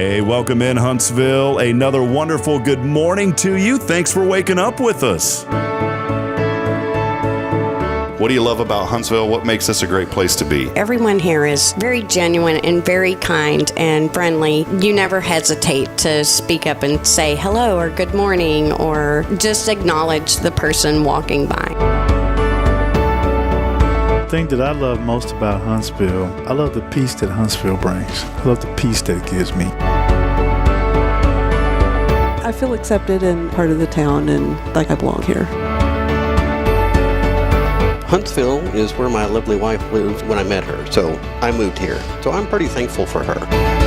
Hey, welcome in Huntsville. Another wonderful good morning to you. Thanks for waking up with us. What do you love about Huntsville? What makes this a great place to be? Everyone here is very genuine and very kind and friendly. You never hesitate to speak up and say hello or good morning or just acknowledge the person walking by. The thing that I love most about Huntsville, I love the peace that Huntsville brings. I love the peace that it gives me. I feel accepted and part of the town and like I belong here. Huntsville is where my lovely wife lived when I met her, so I moved here. So I'm pretty thankful for her.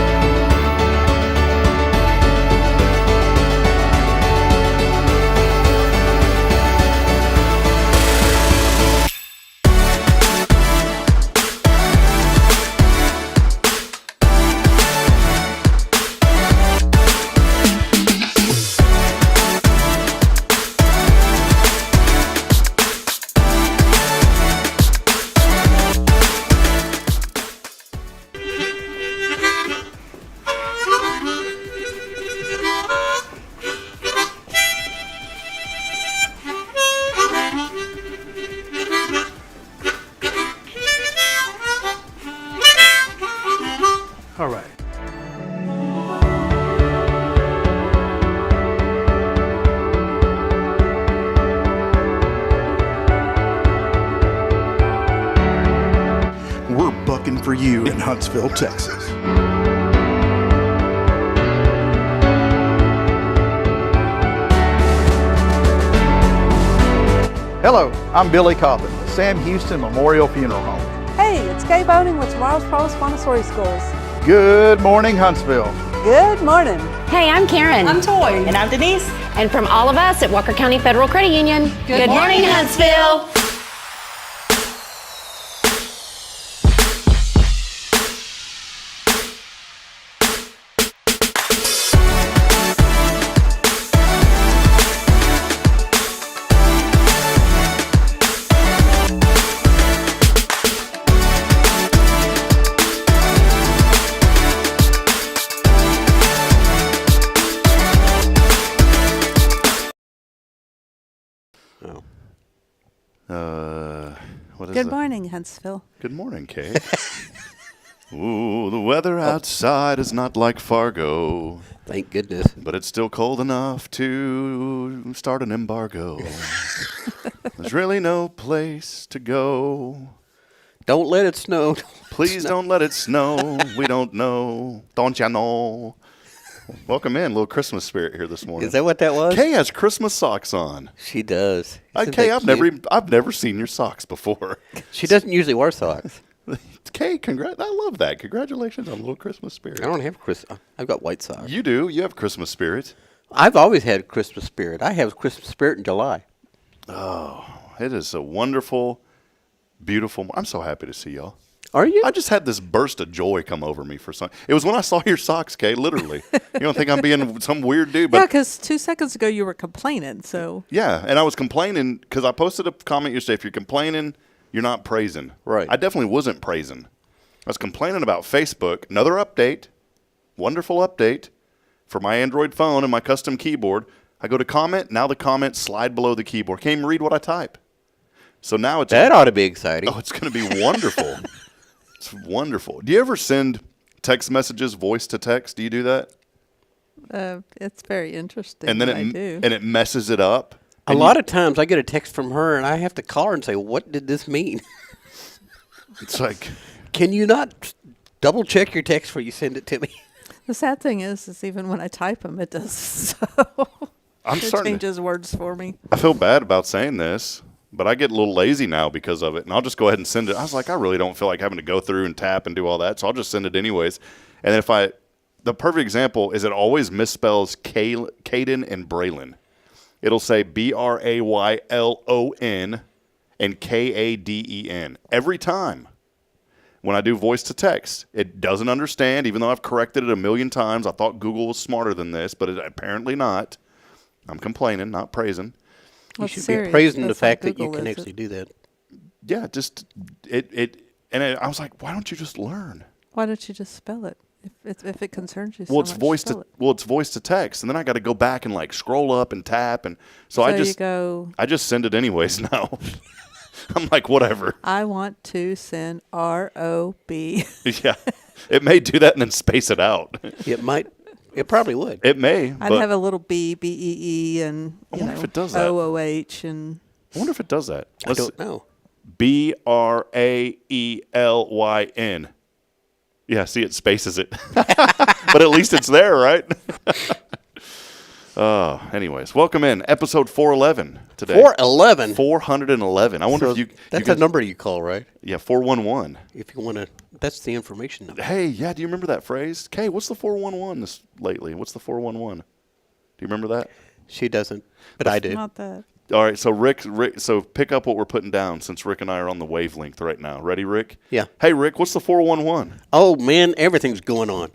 All right. We're bucking for you in Huntsville, Texas. Hello, I'm Billy Cobbin with Sam Houston Memorial Funeral Home. Hey, it's Kay Boating with Tomorrow's Pros Montessori Schools. Good morning, Huntsville. Good morning. Hey, I'm Karen. I'm Toy. And I'm Denise. And from all of us at Walker County Federal Credit Union, good morning, Huntsville. What is Good it? morning, Huntsville. Good morning, Kay. Ooh, the weather outside is not like Fargo, Thank goodness. but it's still cold enough to start an embargo. There's really no place to go. Don't let it snow. Please don't let it snow. We don't know. Don't ya know? Welcome in. Little Christmas spirit here this morning. Is that what that was? Kay has Christmas socks on. She does. Kay, I've never seen your socks before. She doesn't usually wear socks. Kay, I love that. Congratulations on a little Christmas spirit. I don't have Christmas. I've got white socks. You do. You have Christmas spirit. I've always had Christmas spirit. I have Christmas spirit in July. Oh, it is a wonderful, beautiful. I'm so happy to see y'all. Are you? I just had this burst of joy come over me for some. It was when I saw your socks, Kay. Literally, you don't think I'm being some weird dude, but Yeah, because 2 seconds ago you were complaining, so. yeah. And I was complaining because I posted a comment yesterday. If you're complaining, you're not praising. Right. I definitely wasn't praising. I was complaining about Facebook. Another update, wonderful update for my Android phone and my custom keyboard. I go to comment. Now the comments slide below the keyboard. Can't even read what I type. So now it's That ought to be exciting. Oh, it's going to be wonderful. It's wonderful. Do you ever send text messages, voice to text? Do you do that? It's very interesting. And then I do. and it messes it up. A lot of times I get a text from her and I have to call her and say, what did this mean? It's like, Can you not double check your text before you send it to me? The sad thing is even when I type them, it does so. I'm It starting. changes words for me. I feel bad about saying this, but I get a little lazy now because of it, and I'll just go ahead and send it. I was like, I really don't feel like having to go through and tap and do all that, so I'll just send it anyways. And then the perfect example is it always misspells Caden and Braylon. It'll say Braylon and Kaden every time. When I do voice to text, it doesn't understand, even though I've corrected it a million times. I thought Google was smarter than this, but it apparently not. I'm complaining, not praising. You should be praising the fact that you can actually do that. Yeah, just I was like, why don't you just learn? Why don't you just spell it? If it concerns you Well, so it's much, spell it. it's voice to text, and then I got to go back and like scroll up and tap, and so I you just go, I just send it anyways now. I'm like, whatever. I want to send R-O-B. Yeah, it may do that and then space it out. It might. It probably would. It may. I'd but have a little B, B-E-E, and I wonder if it does that. O-O-H, and I wonder if it does that. I don't know. BRAELYN. Yeah, see, it spaces it. But at least it's there, right? Anyways, welcome in. Episode 411 today. 411. 411. I wonder So if you... that's you a number you call, right? Yeah, 411. If you want to, that's the information number. Hey, yeah, do you remember that phrase? Kay, what's the 411 lately? What's the 411? Do you remember that? She doesn't, but I do. not that. All right, so Rick, so pick up what we're putting down since Rick and I are on the wavelength right now. Ready, Rick? Yeah. Hey, Rick, what's the 411? Oh man, everything's going on.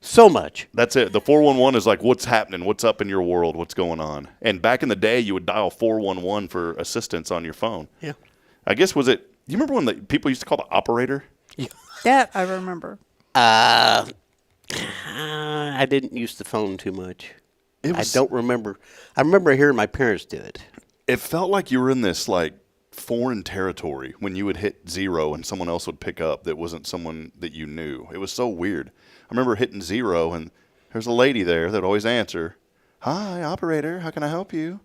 So much. That's it. The 411 is like what's happening, what's up in your world, what's going on. And back in the day, you would dial 411 for assistance on your phone. Yeah. I guess do you remember when the people used to call the operator? That I remember. I didn't use the phone too much. I don't remember. I remember hearing my parents do it. It felt like you were in this like foreign territory when you would hit 0 and someone else would pick up that wasn't someone that you knew. It was so weird. I remember hitting 0 and there's a lady there that would always answer, "Hi, operator, how can I help you?"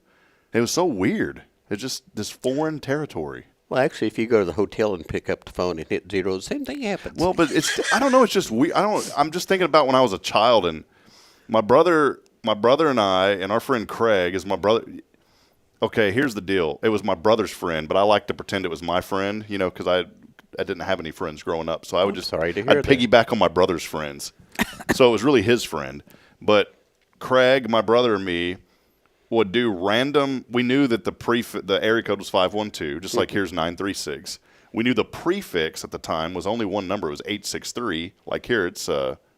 It was so weird. It's just this foreign territory. Well, actually, if you go to the hotel and pick up the phone and hit 0, the same thing happens. Well, but I don't know. It's just weird. I'm just thinking about when I was a child and my brother and I and our friend Craig is my brother. Okay, here's the deal. It was my brother's friend, but I like to pretend it was my friend, because I didn't have any friends growing up. So I would sorry to hear I'd that. piggyback on my brother's friends. So it was really his friend. But Craig, my brother, and me would do random. We knew that the area code was 512, just like here's 936. We knew the prefix at the time was only one number. It was 863. Like here, it's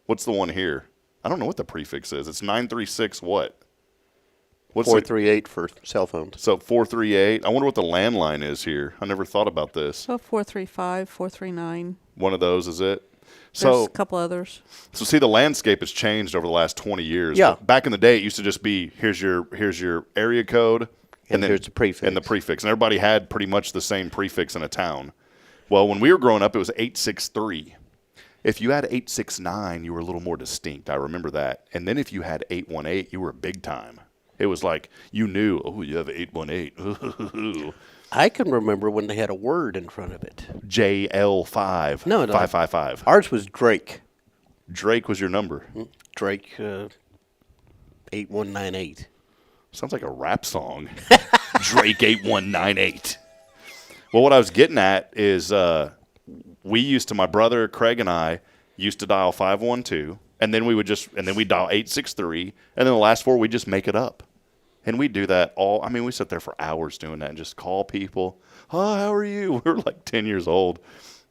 what's the one here? I don't know what the prefix is. It's 936 what? What's 438 for cell phones. So 438. I wonder what the landline is here. I never thought about this. So 435, 439. One of those is it. There's So a couple others. So see, the landscape has changed over the last 20 years. Yeah. But back in the day, it used to just be here's your area code, And then here's the prefix. and the prefix, and everybody had pretty much the same prefix in a town. Well, when we were growing up, it was 863. If you had 869, you were a little more distinct. I remember that. And then if you had 818, you were big time. It was like you knew. Oh, you have 818. I can remember when they had a word in front of it. JL5. No, 555. Ours was Drake. Drake was your number. Drake 8198. Sounds like a rap song. Drake 8198. Well, what I was getting at is my brother Craig and I used to dial 512, and then we'd dial 863, and then the last 4 we just make it up. And we do that we sit there for hours doing that and just call people. "Oh, how are you?" We were like 10 years old,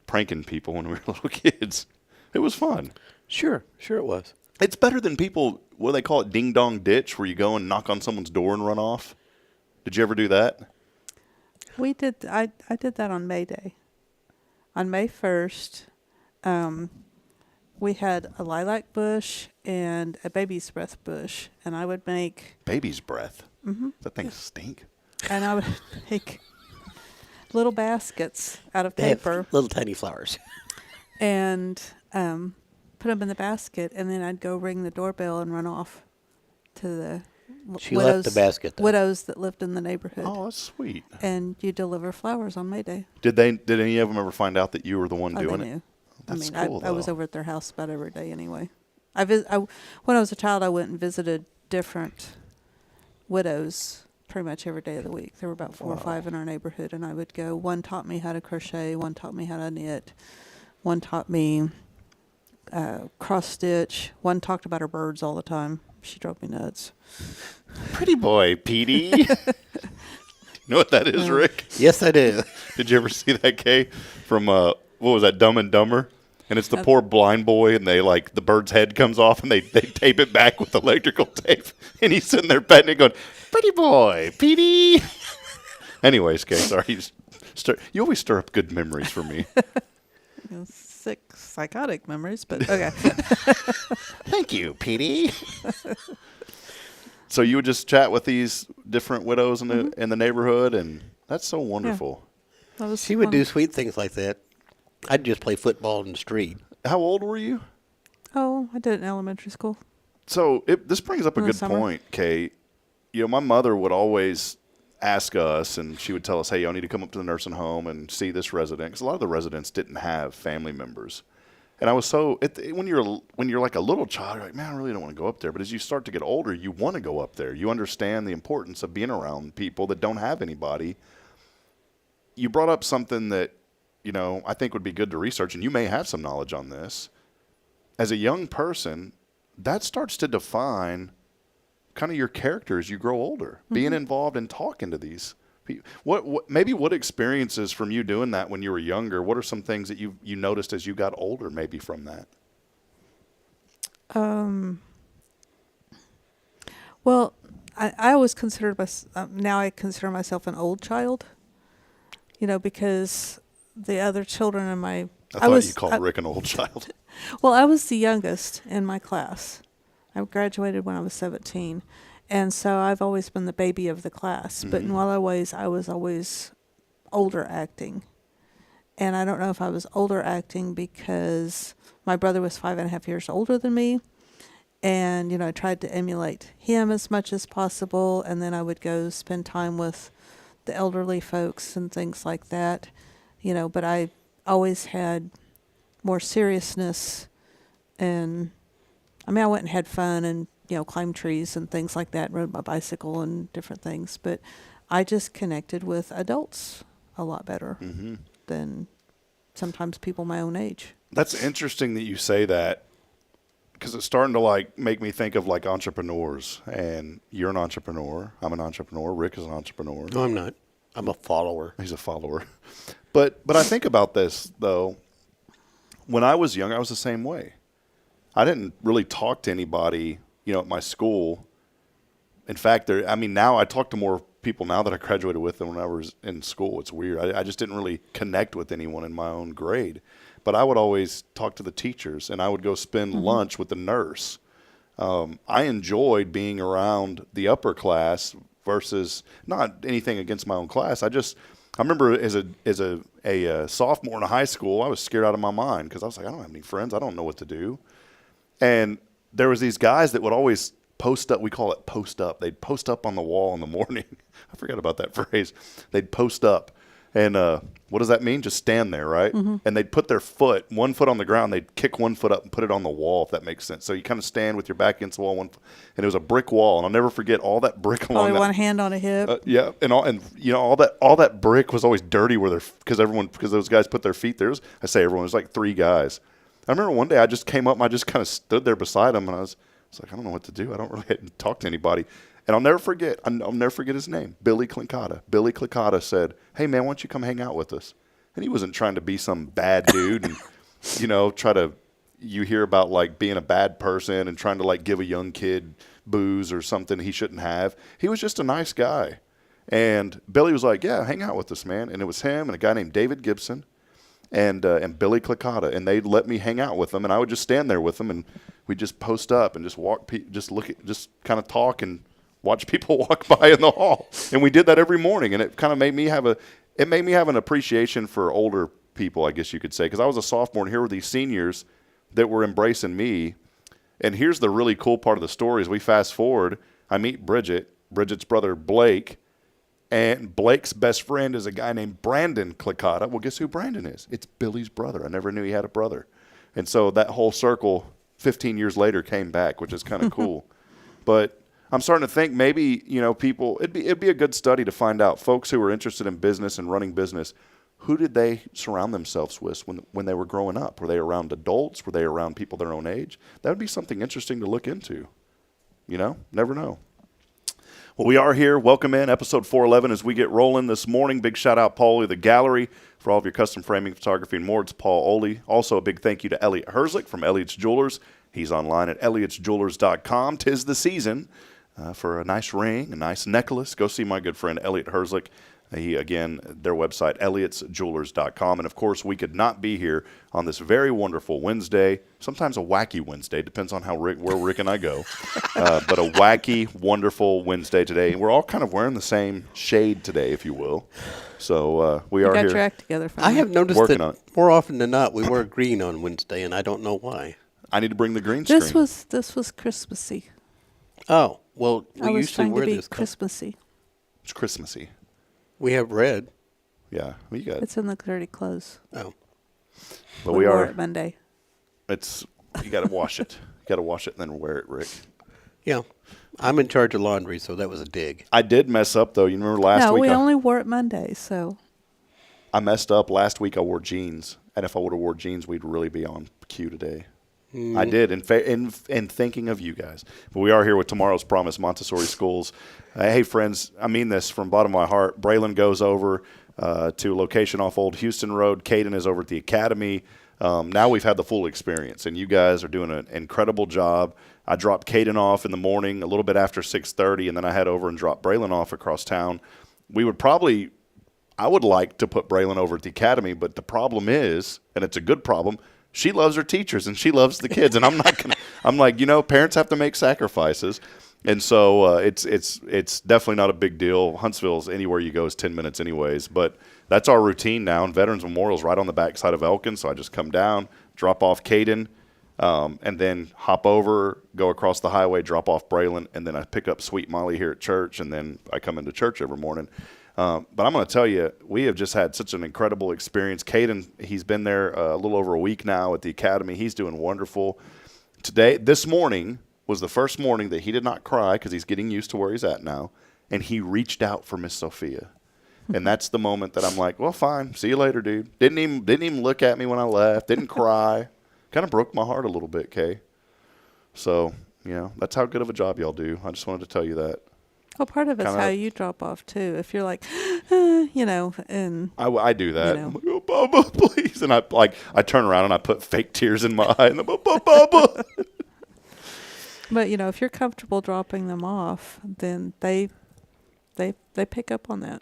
pranking people when we were little kids. It was fun. Sure it was. It's better than people, what do they call it, ding-dong ditch, where you go and knock on someone's door and run off. Did you ever do that? We did. I did that on May Day. On May 1st, we had a lilac bush and a baby's breath bush, and I would make Baby's breath. Mm-hmm. That thing stink. and I would make little baskets out of They have paper little tiny flowers. and put them in the basket, and then I'd go ring the doorbell and run off to the She left the basket, though. widows that lived in the neighborhood. Oh, that's sweet. And you deliver flowers on May Day. Did any of them ever find out that you were the one doing They it? knew. That's I cool, I was though. over at their house about every day anyway. When I was a child, I went and visited different widows pretty much every day of the week. There were about 4 or 5 in our neighborhood, and I would go. One taught me how to crochet. One taught me how to knit. One taught me cross stitch. One talked about her birds all the time. She drove me nuts. Pretty boy, Petey. You know what that is, Rick? Yes, I do. Did you ever see that, Kay, from, what was that, Dumb and Dumber? And it's the poor blind boy, and the bird's head comes off, and they tape it back with electrical tape. And he's sitting there petting it going, "Pretty boy, Petey." Anyways, Kay, sorry. You always stir up good memories for me. sick, psychotic memories, but okay. Thank you, Petey. So you would just chat with these different widows in the neighborhood, and that's so wonderful. That was She would fun. do sweet things like that. I'd just play football in the street. How old were you? Oh, I did it in elementary school. So this brings up a In the good summer. point, Kate. You know, my mother would always ask us, and she would tell us, hey, y'all need to come up to the nursing home and see this resident, because a lot of the residents didn't have family members. And I was so, when you're like a little child, you're like, man, I really don't want to go up there. But as you start to get older, you want to go up there. You understand the importance of being around people that don't have anybody. You brought up something that, you know, I think would be good to research, and you may have some knowledge on this. As a young person, that starts to define kind of your character as you grow older, being involved and talking to these people. What experiences from you doing that when you were younger? What are some things that you noticed as you got older, maybe from that? Well, I always considered now I consider myself an old child, you know, because the other children in my I thought you called Rick an old child. Well, I was the youngest in my class. I graduated when I was 17. And so I've always been the baby of the class. But in a lot of ways, I was always older acting. And I don't know if I was older acting because my brother was 5.5 years older than me. And, you know, I tried to emulate him as much as possible. And then I would go spend time with the elderly folks and things like that. You know, but I always had more seriousness. And, I mean, I went and had fun and, you know, climbed trees and things like that, rode my bicycle and different things. But I just connected with adults a lot better than sometimes people my own age. That's interesting that you say that, because it's starting to like make me think of like entrepreneurs. And you're an entrepreneur. I'm an entrepreneur. Rick is an entrepreneur. No, I'm not. I'm a follower. He's a follower. But I think about this though. When I was young, I was the same way. I didn't really talk to anybody, you know, at my school. In fact, now I talk to more people now that I graduated with than when I was in school. It's weird. I just didn't really connect with anyone in my own grade. But I would always talk to the teachers, and I would go spend lunch with the nurse. I enjoyed being around the upper class versus not anything against my own class. I remember as a sophomore in high school, I was scared out of my mind because I was like, I don't have any friends. I don't know what to do. And there was these guys that would always post up. We call it post up. They'd post up on the wall in the morning. I forgot about that phrase. They'd post up. And what does that mean? Just stand there, right? And they'd put their one foot on the ground. They'd kick one foot up and put it on the wall, if that makes sense. So you kind of stand with your back against the wall, and it was a brick wall. And I'll never forget all that brick along Probably that. one hand on a hip. Yeah, and you know all that brick was always dirty because those guys put their feet there. I say everyone, there's like 3 guys. I remember one day I just came up and I just kind of stood there beside him, and I was like, I don't know what to do. I don't really talk to anybody. And I'll never forget his name, Billy Clincata. Billy Clincata said, hey, man, why don't you come hang out with us? And he wasn't trying to be some bad dude and, you know, you hear about like being a bad person and trying to like give a young kid booze or something he shouldn't have. He was just a nice guy. And Billy was like, yeah, hang out with us, man. And it was him and a guy named David Gibson and Billy Clincata, and they'd let me hang out with them, and I would just stand there with them, and we'd just post up and just just kind of talk and watch people walk by in the hall. And we did that every morning, and it kind of made me have an appreciation for older people, I guess you could say, because I was a sophomore, and here were these seniors that were embracing me. And here's the really cool part of the story: is we fast forward, I meet Bridget's brother Blake. And Blake's best friend is a guy named Brandon Clincata. Well, guess who Brandon is? It's Billy's brother. I never knew he had a brother. And so that whole circle 15 years later came back, which is kind of cool. But I'm starting to think maybe, you know, people, it'd be a good study to find out, folks who are interested in business and running business, who did they surround themselves with when they were growing up? Were they around adults? Were they around people their own age? That would be something interesting to look into. You know, never know. Well, we are here. Welcome in episode 411 as we get rolling this morning. Big shout out, Paulie, the gallery, for all of your custom framing, photography, and more. It's Paul Oley. Also, a big thank you to Elliot Herzlich from Elliot's Jewelers. He's online at elliotsjewelers.com. 'Tis the season for a nice ring, a nice necklace. Go see my good friend Elliot Herzlich. Again, their website, elliotsjewelers.com. And, of course, we could not be here on this very wonderful Wednesday, sometimes a wacky Wednesday, depends on where Rick and I go. But a wacky, wonderful Wednesday today. And we're all kind of wearing the same shade today, if you will. So we are got here. your act together. I have noticed Working that on it. more often than not, we wear green on Wednesday, and I don't know why. I need to bring the green screen. This was Christmassy. Oh, well, I we was usually trying wear to be this. Christmassy. It's Christmassy. We have red. Yeah, well, you got it. It's in the dirty clothes. Oh, But we we wore are. it Monday. You got to wash it. You got to wash it and then wear it, Rick. yeah. I'm in charge of laundry, so that was a dig. I did mess up, though. You remember last No, week? we only wore it Monday, so. I messed up. Last week I wore jeans. And if I would have wore jeans, we'd really be on cue today. I did, in thinking of you guys. But we are here with Tomorrow's Promise Montessori Schools. Hey, friends, I mean this from the bottom of my heart. Braylon goes over to a location off Old Houston Road. Caden is over at the academy. Now we've had the full experience, and you guys are doing an incredible job. I dropped Caden off in the morning a little bit after 6:30, and then I head over and drop Braylon off across town. I would like to put Braylon over at the academy, but the problem is, and it's a good problem, she loves her teachers and she loves the kids, and I'm not gonna. I'm like, parents have to make sacrifices, and so it's definitely not a big deal. Huntsville's anywhere you go is 10 minutes anyways, but that's our routine now. And Veterans Memorial's right on the backside of Elkin, so I just come down, drop off Caden, and then hop over, go across the highway, drop off Braylon, and then I pick up Sweet Molly here at church, and then I come into church every morning. But I'm going to tell you, we have just had such an incredible experience. Caden, he's been there a little over a week now at the academy. He's doing wonderful. This morning was the first morning that he did not cry because he's getting used to where he's at now, and he reached out for Miss Sophia. And that's the moment that I'm like, well, fine, see you later, dude. Didn't even look at me when I left. Didn't cry. Kind of broke my heart a little bit, Kay. So, that's how good of a job y'all do. I just wanted to tell you that. Well, part of it's Kinda- how you drop off, too. If you're like, and. I do that. I'm like, oh, Bubba, please. And I turn around and I put fake tears in my eye. And I'm like, Bubba. But, if you're comfortable dropping them off, then they pick up on that.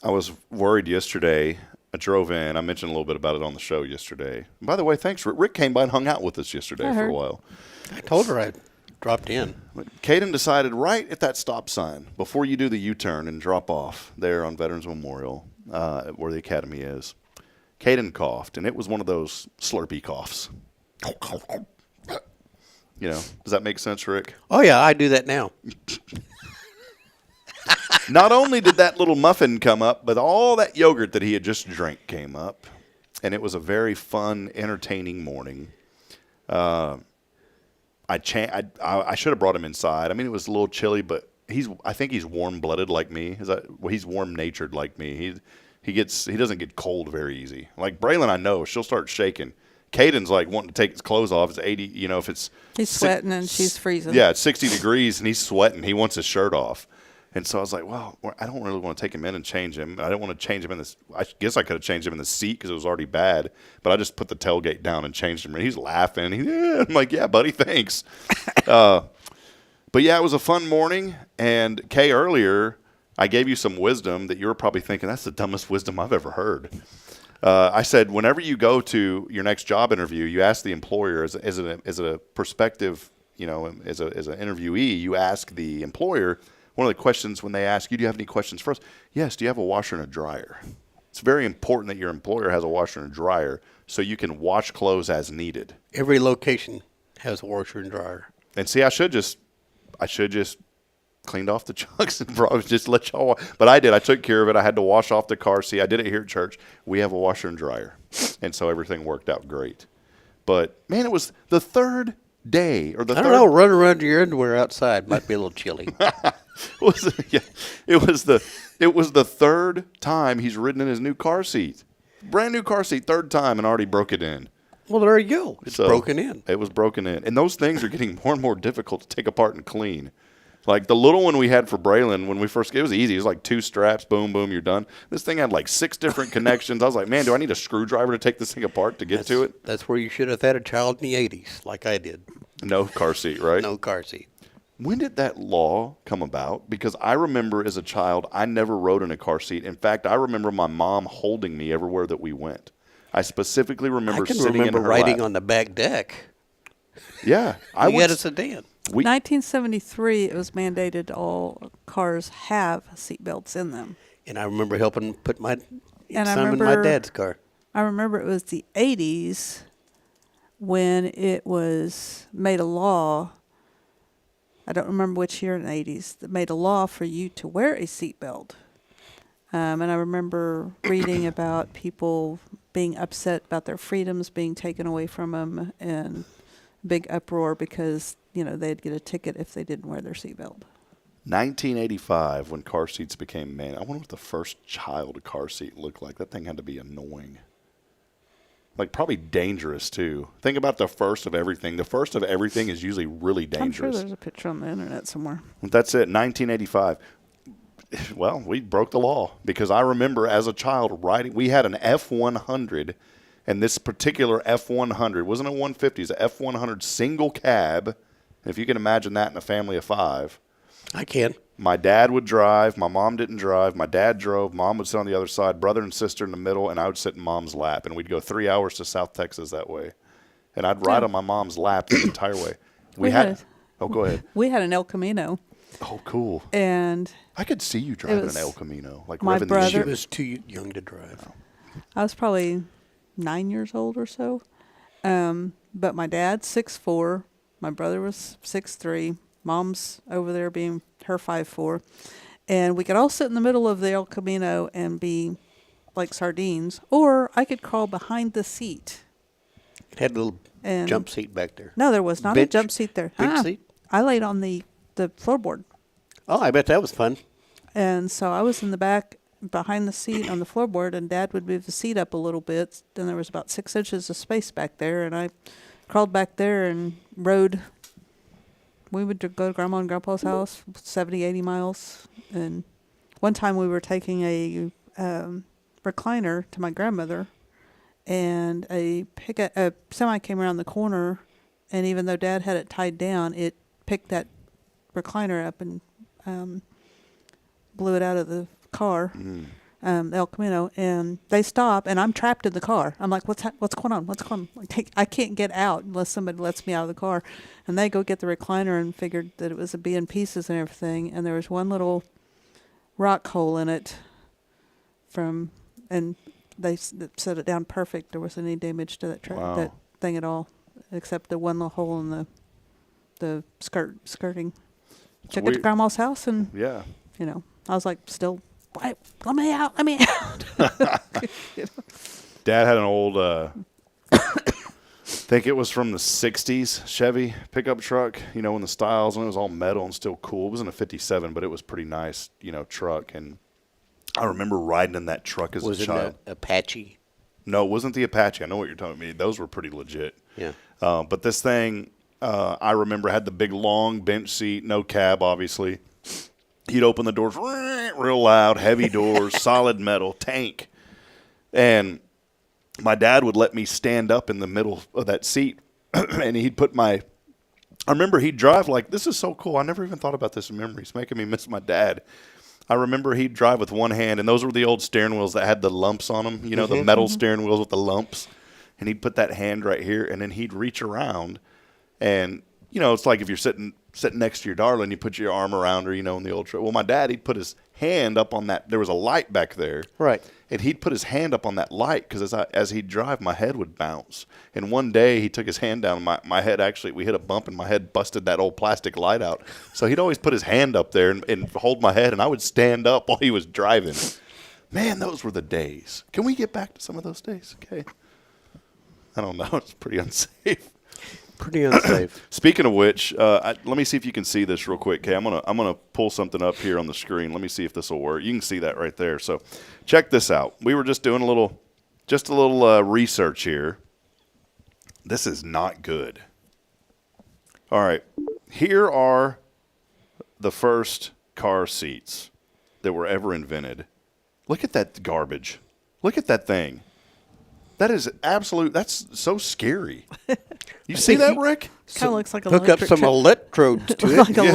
I was worried yesterday. I drove in. I mentioned a little bit about it on the show yesterday. And by the way, thanks. Rick came by and hung out with us yesterday for a while. I told her I dropped in. Caden decided right at that stop sign, before you do the U-turn and drop off there on Veterans Memorial, where the academy is, Caden coughed, and it was one of those slurpy coughs. Does that make sense, Rick? Oh, yeah, I do that now. Not only did that little muffin come up, but all that yogurt that he had just drank came up, and it was a very fun, entertaining morning. I should have brought him inside. I mean, it was a little chilly, but I think he's warm-blooded like me. He's warm-natured like me. He doesn't get cold very easy. Like Braylon, I know she'll start shaking. Caden's like wanting to take his clothes off. It's 80. If it's he's sweating and she's freezing. Yeah, it's 60 degrees and he's sweating. He wants his shirt off. And so I was like, well, I don't really want to take him in and change him. I don't want to change him in this. I guess I could have changed him in the seat because it was already bad. But I just put the tailgate down and changed him. And he's laughing. I'm like, yeah, buddy, thanks. But, yeah, it was a fun morning. And, Kay, earlier I gave you some wisdom that you were probably thinking, that's the dumbest wisdom I've ever heard. I said, whenever you go to your next job interview, you ask the employer, as a prospective, as an interviewee, you ask the employer, one of the questions when they ask you, do you have any questions for us? Yes, do you have a washer and a dryer? It's very important that your employer has a washer and a dryer so you can wash clothes as needed. Every location has a washer and dryer. And see, I should just cleaned off the chunks and probably just let y'all but I did. I took care of it. I had to wash off the car seat. I did it here at church. We have a washer and dryer. And so everything worked out great. But, man, it was the third day. I don't know, running around your underwear outside might be a little chilly. It was the third time he's ridden in his new car seat. Brand new car seat, third time, and already broke it in. Well, there you go. It's broken in. It was broken in. And those things are getting more and more difficult to take apart and clean. Like the little one we had for Braylon when we first, it was easy. It was like 2 straps, boom, boom, you're done. This thing had like 6 different connections. I was like, man, do I need a screwdriver to take this thing apart to get to it? That's where you should have had a child in the 80s, like I did. No car seat, right? No car seat. When did that law come about? Because I remember as a child, I never rode in a car seat. In fact, I remember my mom holding me everywhere that we went. I specifically remember sitting in her riding lap. on the back deck. Yeah. You had a sedan. 1973, it was mandated all cars have seatbelts in them. And I remember helping put my And I son in my remember- dad's car. I remember it was the 80s when it was made a law. I don't remember which year in the 80s that made a law for you to wear a seatbelt. And I remember reading about people being upset about their freedoms being taken away from them and big uproar because, they'd get a ticket if they didn't wear their seatbelt. 1985, when car seats became man. I wonder what the first child car seat looked like. That thing had to be annoying. Like, probably dangerous, too. Think about the first of everything. The first of everything is usually really dangerous. I'm sure there's a picture on the internet somewhere. That's it, 1985. Well, we broke the law because I remember as a child riding. We had an F100, and this particular F100 wasn't a 150, it was a F100 single cab. And if you can imagine that in a family of 5. I can. My dad would drive. My mom didn't drive. My dad drove. Mom would sit on the other side, brother and sister in the middle, and I would sit in Mom's lap. And we'd go 3 hours to South Texas that way. And I'd ride on my mom's lap the entire way. Oh, go ahead. We had an El Camino. Oh, cool. And I could see you driving was an El Camino. Like my revving brother- the She shit. was too young to drive. I was probably 9 years old or so. But my dad's 6'4". My brother was 6'3". Mom's over there being her 5'4". And we could all sit in the middle of the El Camino and be like sardines. Or I could crawl behind the seat. It had a little And jump seat back there. No, there was not Bench? a jump seat there. Bench seat? I laid on the floorboard. Oh, I bet that was fun. And so I was in the back behind the seat on the floorboard, and Dad would move the seat up a little bit. Then there was about 6 inches of space back there, and I crawled back there and rode. We would go to Grandma and Grandpa's house, 70, 80 miles. And one time we were taking a recliner to my grandmother, and a semi came around the corner, and even though Dad had it tied down, it picked that recliner up and blew it out of the car, the El Camino, and they stop, and I'm trapped in the car. I'm like, what's going on? What's going on? Like, I can't get out unless somebody lets me out of the car. And they go get the recliner and figured that it was a be in pieces and everything, and there was one little rock hole in it and they set it down perfect. There wasn't any damage to that thing at all, except the one little hole in the skirting. Took it to Grandma's house, and Yeah. I was like, still, let me out. Dad had an old, I think it was from the 60s Chevy pickup truck, in the styles, and it was all metal and still cool. It wasn't a 57, but it was pretty nice, truck. And I remember riding in that truck as a child. Was it an Apache? No, it wasn't the Apache. I know what you're talking about. Those were pretty legit. Yeah. But this thing, I remember, had the big, long bench seat, no cab, obviously. He'd open the doors real loud, heavy doors, solid metal, tank. And my dad would let me stand up in the middle of that seat, and he'd put I remember he'd drive like, this is so cool. I never even thought about this in memories, making me miss my dad. I remember he'd drive with one hand, and those were the old steering wheels that had the lumps on them, the metal steering wheels with the lumps. And he'd put that hand right here, and then he'd reach around, and, it's like if you're sitting next to your darling, you put your arm around her, in the old truck. Well, my dad, he'd put his hand up on that. There was a light back there. Right. And he'd put his hand up on that light because as he'd drive, my head would bounce. And one day he took his hand down. My head we hit a bump, and my head busted that old plastic light out. So he'd always put his hand up there and hold my head, and I would stand up while he was driving. Man, those were the days. Can we get back to some of those days? Okay. I don't know. It's pretty unsafe. Pretty unsafe. Speaking of which, let me see if you can see this real quick. Okay, I'm gonna pull something up here on the screen. Let me see if this will work. You can see that right there. So, check this out. We were just doing a little research here. This is not good. All right, here are the first car seats that were ever invented. Look at that garbage. Look at that thing. That is absolute. That's so scary. You see that, Rick? Kind of looks like an Hook up some electrodes to it. like an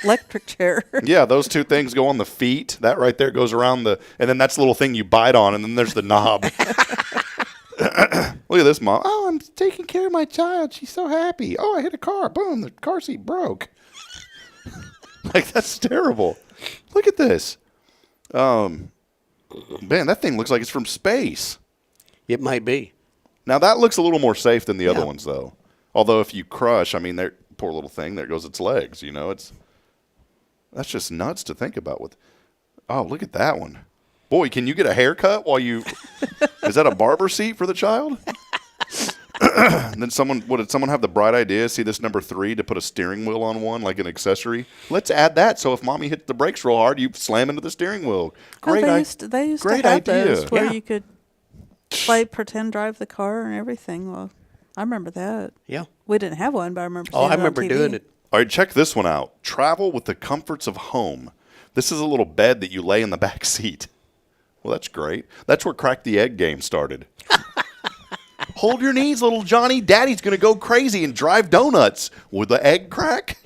electric chair. Yeah, those two things go on the feet. That right there goes around and then that's the little thing you bite on, and then there's the knob. Look at this, Mom. Oh, I'm taking care of my child. She's so happy. Oh, I hit a car. Boom, the car seat broke. Like, that's terrible. Look at this. Man, that thing looks like it's from space. It might be. Now, that looks a little more safe than the other ones, though. Although, if you crush, I mean, poor little thing, there goes its legs, you know. That's just nuts to think about. Oh, look at that one. Boy, can you get a haircut while you... Is that a barber seat for the child? And then did someone have the bright idea, see this number 3, to put a steering wheel on one, like an accessory? Let's add that, so if Mommy hits the brakes real hard, you slam into the steering wheel. Great idea. They used to have those where you could pretend drive the car and everything. Well, I remember that. Yeah. We didn't have one, but I remember seeing Oh, I it on remember TV. doing it. All right, check this one out. Travel with the comforts of home. This is a little bed that you lay in the back seat. Well, that's great. That's where Crack the Egg game started. Hold your knees, little Johnny. Daddy's going to go crazy and drive donuts. With the egg crack?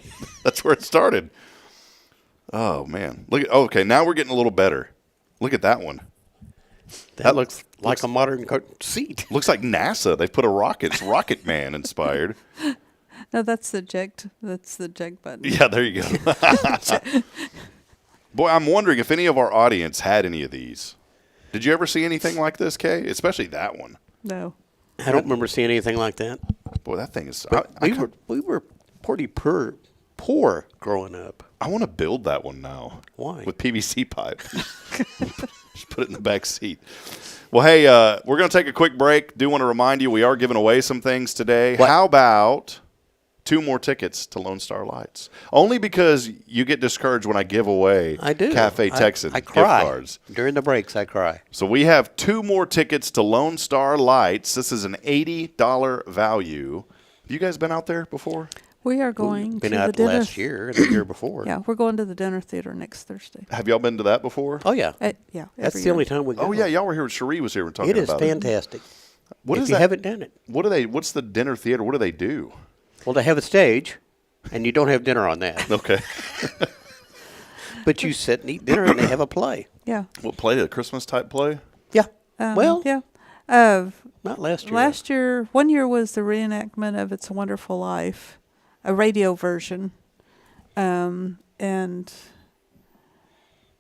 That's where it started. Oh, man. Okay, now we're getting a little better. Look at that one. That looks like a modern seat. Looks like NASA. They put a rocket. It's Rocket Man inspired. No, that's the eject. That's the eject button. Yeah, there you go. Boy, I'm wondering if any of our audience had any of these. Did you ever see anything like this, Kay? Especially that one. No. I don't remember seeing anything like that. Boy, that thing is... We were pretty poor growing up. I want to build that one now. Why? With PVC pipe. Just put it in the back seat. Well, hey, we're going to take a quick break. Do want to remind you we are giving away some things today. What? How about 2 more tickets to Lone Star Lights? Only because you get discouraged when I give away Cafe Texan I gift cry. cards. During the breaks, I cry. So we have 2 more tickets to Lone Star Lights. This is an $80 value. Have you guys been out there before? We are going Been to the out dinner. last year and the year before. Yeah, we're going to the dinner theater next Thursday. Have y'all been to that before? Oh, yeah. Yeah, That's every the year. only time we go. Oh, yeah, y'all were here. Cherie was here and talking It is about fantastic. What if is you that? haven't done it. What's the dinner theater? What do they do? Well, they have a stage, and you don't have dinner on that. Okay. But you sit and eat dinner, and they have a play. Yeah. What play? A Christmas type play? Yeah. Well, yeah. not last year. Last year, one year was the reenactment of It's a Wonderful Life, a radio version. And I'm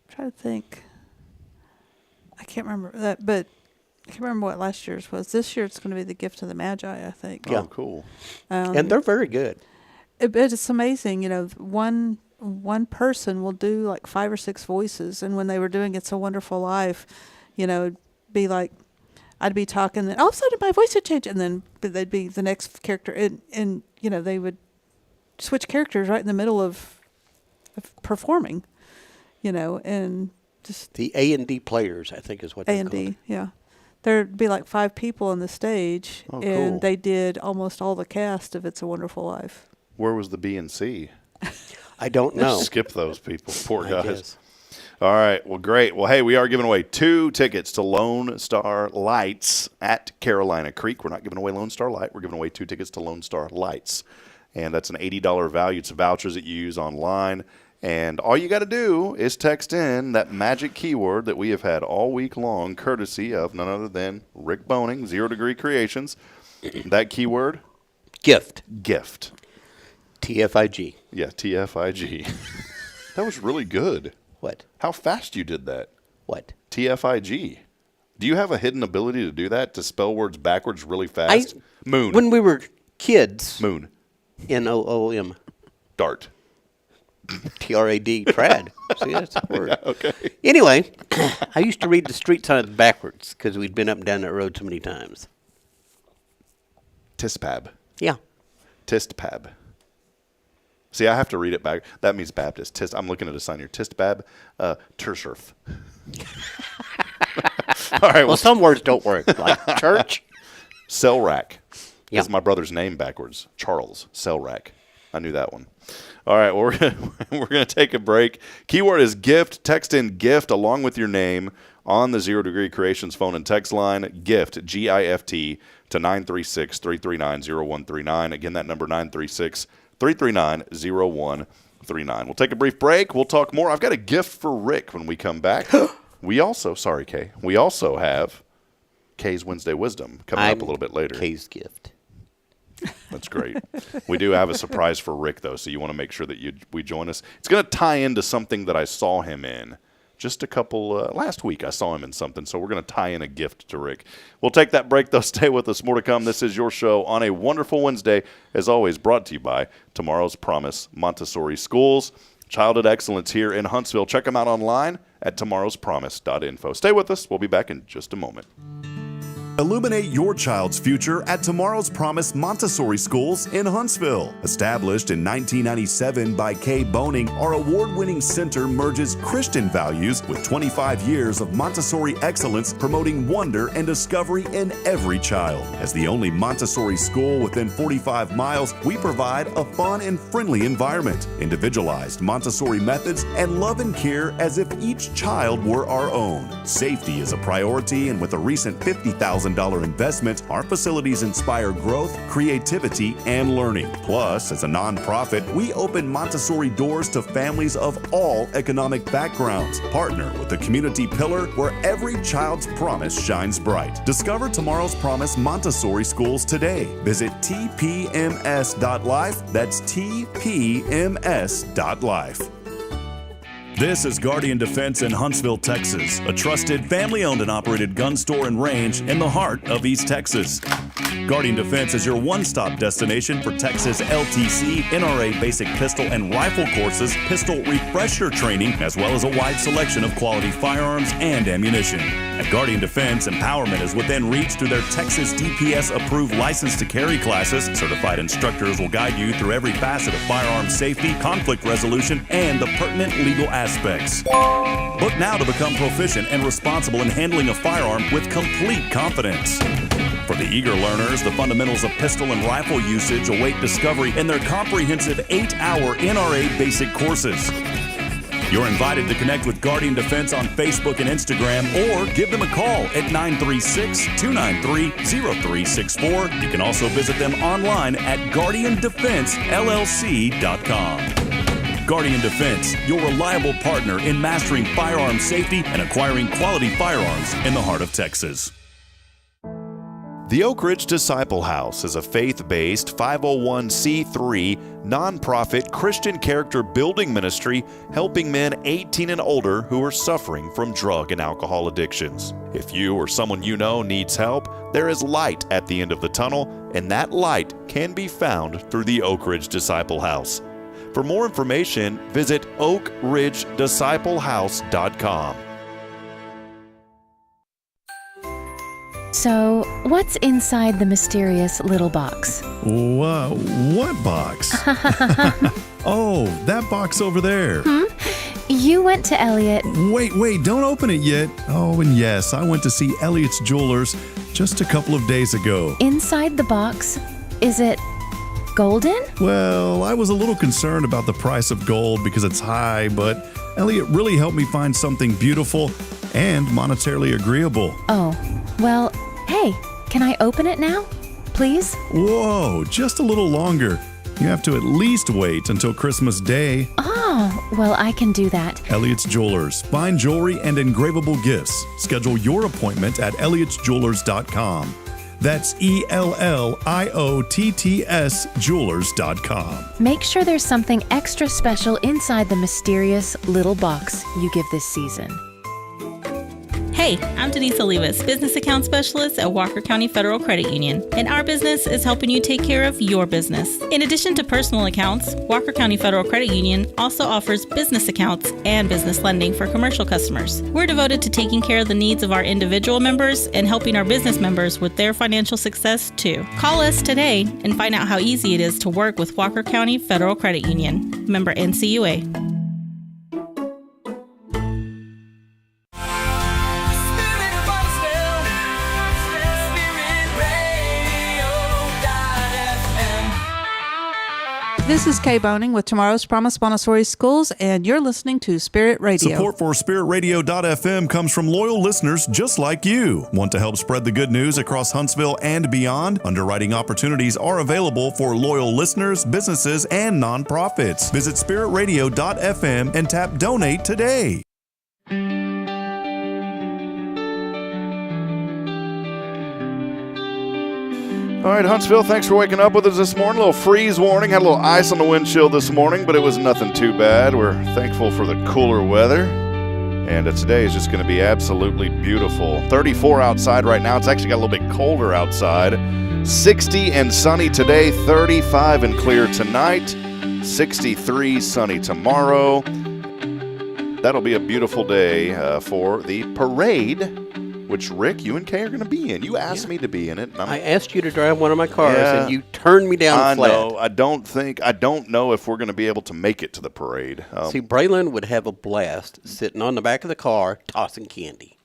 trying to think. I can't remember that, but I can't remember what last year's was. This year it's going to be The Gift of the Magi, I think. Yeah. Oh, cool. And they're very good. It's amazing, you know, one person will do like 5 or 6 voices, and when they were doing It's a Wonderful Life, you know, it'd be like I'd be talking, and all of a sudden my voice would change, and then they'd be the next character, and you know, they would switch characters right in the middle of performing, you know, and just The A&D players, I think, is what they call it. A&D, yeah. There'd be like 5 people on the stage, Oh, and cool. they did almost all the cast of It's a Wonderful Life. Where was the B and C? I don't know. Skip those people. Poor I guys. guess. All right. Well, great. Well, hey, we are giving away 2 tickets to Lone Star Lights at Carolina Creek. We're not giving away Lone Star Light. We're giving away 2 tickets to Lone Star Lights. And that's an $80 value. It's vouchers that you use online. And all you got to do is text in that magic keyword that we have had all week long, courtesy of none other than Rick Boning, 0 Degree Creations. That keyword? Gift. Gift. TFIG. Yeah, TFIG. That was really good. What? How fast you did that. What? TFIG. Do you have a hidden ability to do that, to spell words backwards really fast? Moon. When we were kids, Moon. NOOM. Dart. TRAD. Trad. See, that's the word. Yeah, okay. Anyway, I used to read the street signs backwards because we'd been up and down that road so many times. Tispab. Yeah. Tistpab. See, I have to read it back. That means Baptist. I'm looking at a sign here. Tistbab. Tersurf. All right. Well, some words don't work, like church. Cellrack. Yeah. That's my brother's name backwards. Charles Cellrack. I knew that one. All right. Well, we're gonna take a break. Keyword is gift. Text in gift along with your name on the Zero Degree Creations phone and text line. GIFT, G-I-F-T, to 936-339-0139. Again, that number 936-339-0139. We'll take a brief break. We'll talk more. I've got a gift for Rick when we come back. We also have Kay's Wednesday Wisdom coming up a little bit later. Kay's gift. That's great. We do have a surprise for Rick, though, so you want to make sure that we join us. It's going to tie into something that I saw him in just a couple last week. I saw him in something, so we're going to tie in a gift to Rick. We'll take that break, though. Stay with us. More to come. This is your show on a wonderful Wednesday, as always, brought to you by Tomorrow's Promise Montessori Schools. Childhood excellence here in Huntsville. Check them out online at tomorrowspromise.info. Stay with us. We'll be back in just a moment. Illuminate your child's future at Tomorrow's Promise Montessori Schools in Huntsville. Established in 1997 by Kay Boning, our award-winning center merges Christian values with 25 years of Montessori excellence, promoting wonder and discovery in every child. As the only Montessori school within 45 miles, we provide a fun and friendly environment, individualized Montessori methods, and love and care as if each child were our own. Safety is a priority, and with a recent $50,000 investment, our facilities inspire growth, creativity, and learning. Plus, as a nonprofit, we open Montessori doors to families of all economic backgrounds. Partner with the community pillar where every child's promise shines bright. Discover Tomorrow's Promise Montessori Schools today. Visit tpms.life. That's tpms.life. This is Guardian Defense in Huntsville, Texas, a trusted family-owned and operated gun store and range in the heart of East Texas. Guardian Defense is your one-stop destination for Texas LTC, NRA basic pistol and rifle courses, pistol refresher training, as well as a wide selection of quality firearms and ammunition. At Guardian Defense, empowerment is within reach through their Texas DPS-approved license to carry classes. Certified instructors will guide you through every facet of firearm safety, conflict resolution, and the pertinent legal aspects. Book now to become proficient and responsible in handling a firearm with complete confidence. For the eager learners, the fundamentals of pistol and rifle usage await discovery in their comprehensive 8-hour NRA basic courses. You're invited to connect with Guardian Defense on Facebook and Instagram, or give them a call at 936-293-0364. You can also visit them online at guardiandefensellc.com. Guardian Defense, your reliable partner in mastering firearm safety and acquiring quality firearms in the heart of Texas. The Oak Ridge Disciple House is a faith-based 501c3 nonprofit Christian character building ministry helping men 18 and older who are suffering from drug and alcohol addictions. If you or someone you know needs help, there is light at the end of the tunnel, and that light can be found through the Oak Ridge Disciple House. For more information, visit oakridgedisciplehouse.com. So, what's inside the mysterious little box? Whoa, what box? Oh, that box over there. You went to Elliot. Wait, don't open it yet. Oh, and yes, I went to see Elliot's Jewelers just a couple of days ago. Inside the box, is it golden? Well, I was a little concerned about the price of gold because it's high, but Elliot really helped me find something beautiful and monetarily agreeable. Oh, well, hey, can I open it now, please? Whoa, just a little longer. You have to at least wait until Christmas Day. Oh, well, I can do that. Elliot's Jewelers. Fine jewelry and engravable gifts. Schedule your appointment at elliotsjewelers.com. That's ELLIOTTS Jewelers.com. Make sure there's something extra special inside the mysterious little box you give this season. Hey, I'm Denise Olivas, Business Account Specialist at Walker County Federal Credit Union, and our business is helping you take care of your business. In addition to personal accounts, Walker County Federal Credit Union also offers business accounts and business lending for commercial customers. We're devoted to taking care of the needs of our individual members and helping our business members with their financial success too. Call us today and find out how easy it is to work with Walker County Federal Credit Union. Member NCUA. This is Kay Boning with Tomorrow's Promise Montessori Schools, and you're listening to Spirit Radio. Support for SpiritRadio.fm comes from loyal listeners just like you. Want to help spread the good news across Huntsville and beyond? Underwriting opportunities are available for loyal listeners, businesses, and nonprofits. Visit SpiritRadio.fm and tap Donate today. All right, Huntsville, thanks for waking up with us this morning. A little freeze warning, had a little ice on the windshield this morning, but it was nothing too bad. We're thankful for the cooler weather, and today is just going to be absolutely beautiful. 34 outside right now. It's actually got a little bit colder outside. 60 and sunny today, 35 and clear tonight, 63 sunny tomorrow. That'll be a beautiful day for the parade, which, Rick, you and Kay are going to be in. You asked me to be in it. I asked you to drive one of my cars, and you turned me down flat. I know. I don't know if we're going to be able to make it to the parade. See, Braylon would have a blast sitting on the back of the car tossing candy.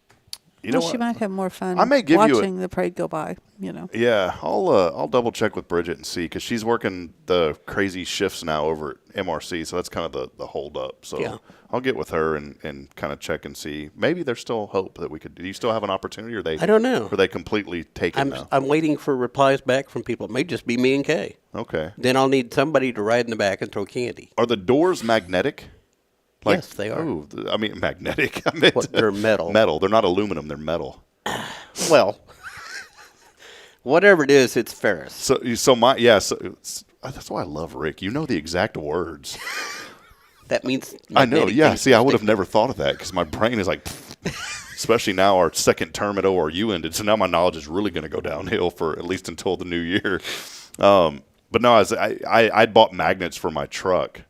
You know she might have more fun watching the parade go by, you know. Yeah, I'll double check with Bridget and see, because she's working the crazy shifts now over at MRC, so that's kind of the hold up. So yeah. I'll get with her and kind of check and see. Maybe there's still hope that we could. Do you still have an opportunity, or I don't know. Are they completely taken now? I'm waiting for replies back from people. It may just be me and Kay. Okay. Then I'll need somebody to ride in the back and throw candy. Are the doors magnetic? Yes, they are. Oh, I mean magnetic. I meant, they're metal. Metal. They're not aluminum. They're metal. Well, whatever it is, it's ferrous. So that's why I love Rick. You know the exact words. That means I know. Yeah. See, I would have never thought of that, because my brain is like, especially now our second term at ORU ended. So now my knowledge is really going to go downhill for at least until the new year. But no, I'd bought magnets for my truck.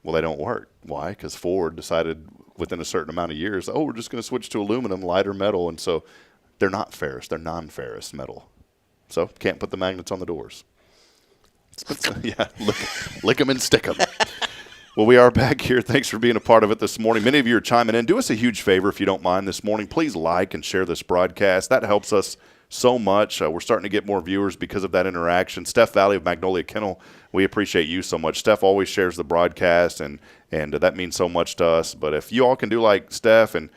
Well, they don't work. Why? Because Ford decided within a certain amount of years, we're just going to switch to aluminum, lighter metal. And so they're not ferrous. They're non-ferrous metal. So can't put the magnets on the doors. Yeah, lick them and stick them. Well, we are back here. Thanks for being a part of it this morning. Many of you are chiming in. Do us a huge favor, if you don't mind, this morning. Please like and share this broadcast. That helps us so much. We're starting to get more viewers because of that interaction. Steph Valley of Magnolia Kennel, we appreciate you so much. Steph always shares the broadcast, and that means so much to us. But if you all can do like Steph, and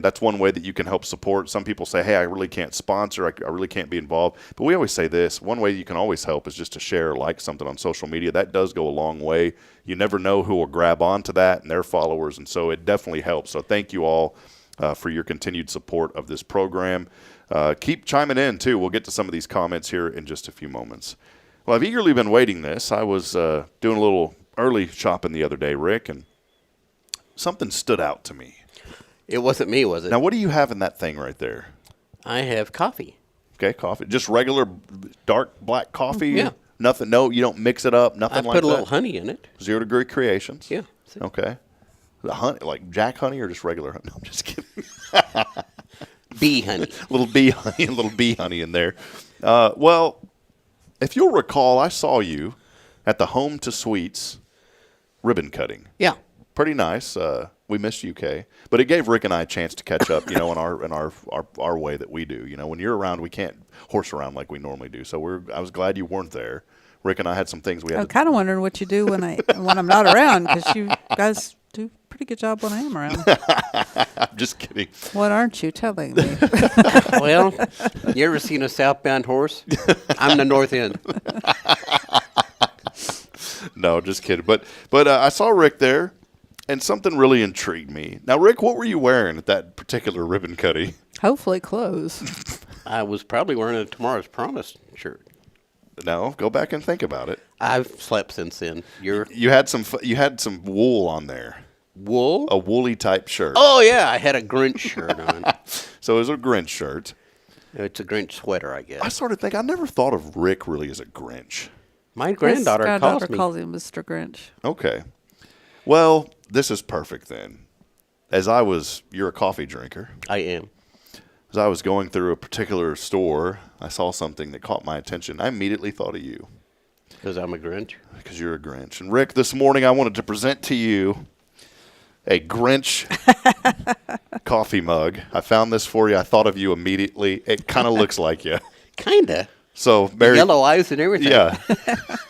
that's one way that you can help support. Some people say, hey, I really can't sponsor. I really can't be involved. But we always say this. One way you can always help is just to share or like something on social media. That does go a long way. You never know who will grab onto that and their followers, and so it definitely helps. So thank you all for your continued support of this program. Keep chiming in, too. We'll get to some of these comments here in just a few moments. Well, I've eagerly been waiting this. I was doing a little early shopping the other day, Rick, and something stood out to me. It wasn't me, was it? Now, what do you have in that thing right there? I have coffee. Okay, coffee. Just regular dark black coffee? Yeah. Nothing, no, you don't mix it up, nothing like that? I put a little honey in it. 0 Degree Creations? Yeah. Okay. Honey, like Jack honey or just regular honey? No, I'm just kidding. Bee honey. Little bee honey in there. Well, if you'll recall, I saw you at the Home to Sweets ribbon cutting. Yeah. Pretty nice. We missed UK, but it gave Rick and I a chance to catch up, in our way that we do. When you're around, we can't horse around like we normally do. So I was glad you weren't there. Rick and I had some things we had. I'm kind of wondering what you do when I'm not around, because you guys do a pretty good job when I am around. I'm just kidding. What aren't you telling me? Well, you ever seen a southbound horse? I'm the north end. No, just kidding. But I saw Rick there, and something really intrigued me. Now, Rick, what were you wearing at that particular ribbon cutting? Hopefully clothes. I was probably wearing a Tomorrow's Promise shirt. No, go back and think about it. I've slept since then. You had some wool on there. Wool? A woolly type shirt. Oh, yeah. I had a Grinch shirt on. So it was a Grinch shirt. It's a Grinch sweater, I guess. I started thinking, I never thought of Rick really as a Grinch. My granddaughter calls him Mr. Grinch. Okay. Well, this is perfect then. You're a coffee drinker. I am. As I was going through a particular store, I saw something that caught my attention. I immediately thought of you. Because I'm a Grinch? Because you're a Grinch. And Rick, this morning I wanted to present to you a Grinch coffee mug. I found this for you. I thought of you immediately. It kind of looks like you. Kinda. So Mary, yellow eyes and everything. Yeah.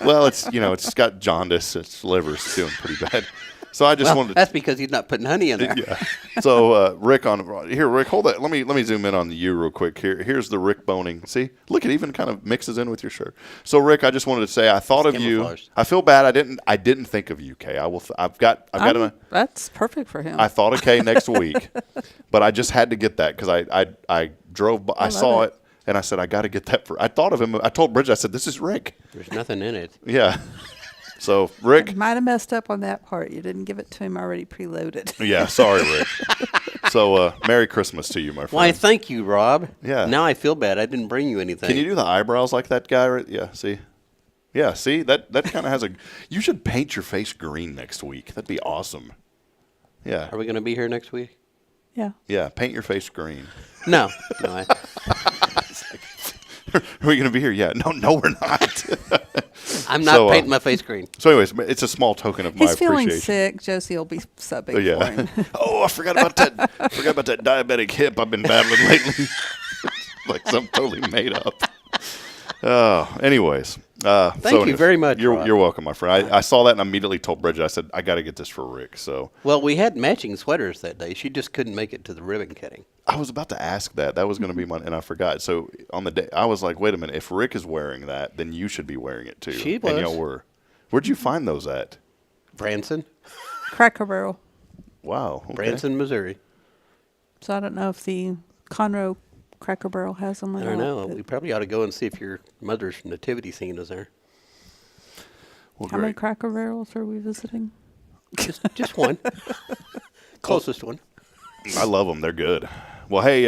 Well, it's got jaundice. Its liver's doing pretty bad. So I just wanted. That's because he's not putting honey in there. Yeah. So Rick, Rick, hold that. Let me zoom in on you real quick. Here's the Rick boning. See, look, it even kind of mixes in with your shirt. So Rick, I just wanted to say I thought of you. I feel bad. I didn't think of you, Kay. I've got That's perfect for him. I thought of Kay next week, but I just had to get that because I drove by, I saw it. And I said, I got to get that I thought of him. I told Bridget, I said, this is Rick. There's nothing in it. Yeah. So, Rick. You might have messed up on that part. You didn't give it to him already preloaded. Yeah, sorry, Rick. So, Merry Christmas to you, my friend. Why, thank you, Rob. Yeah. Now I feel bad. I didn't bring you anything. Can you do the eyebrows like that guy? Right? Yeah, see? Yeah, see? That kind of has you should paint your face green next week. That'd be awesome. Yeah. Are we going to be here next week? Yeah. Yeah, paint your face green. No. Are we going to be here? Yeah. No, we're not. I'm not painting my face green. So anyways, it's a small token of my appreciation. He's feeling sick. Josie will be subbing for him. Oh, I forgot about that. Diabetic hip I've been battling lately. Like something totally made up. Anyways. Thank you very much, Rob. You're welcome, my friend. I saw that and immediately told Bridget, I said, I got to get this for Rick. So. Well, we had matching sweaters that day. She just couldn't make it to the ribbon cutting. I was about to ask that. That was going to be and I forgot. So on the day, I was like, wait a minute. If Rick is wearing that, then you should be wearing it too. She was. And y'all were. Where'd you find those at? Branson. Cracker Barrel. Wow. Okay. Branson, Missouri. So I don't know if the Conroe Cracker Barrel has them. I don't know. We probably ought to go and see if your mother's nativity scene is there. Well, How many Cracker Barrels are we visiting? Just one. Closest one. I love them. They're good. Well, hey,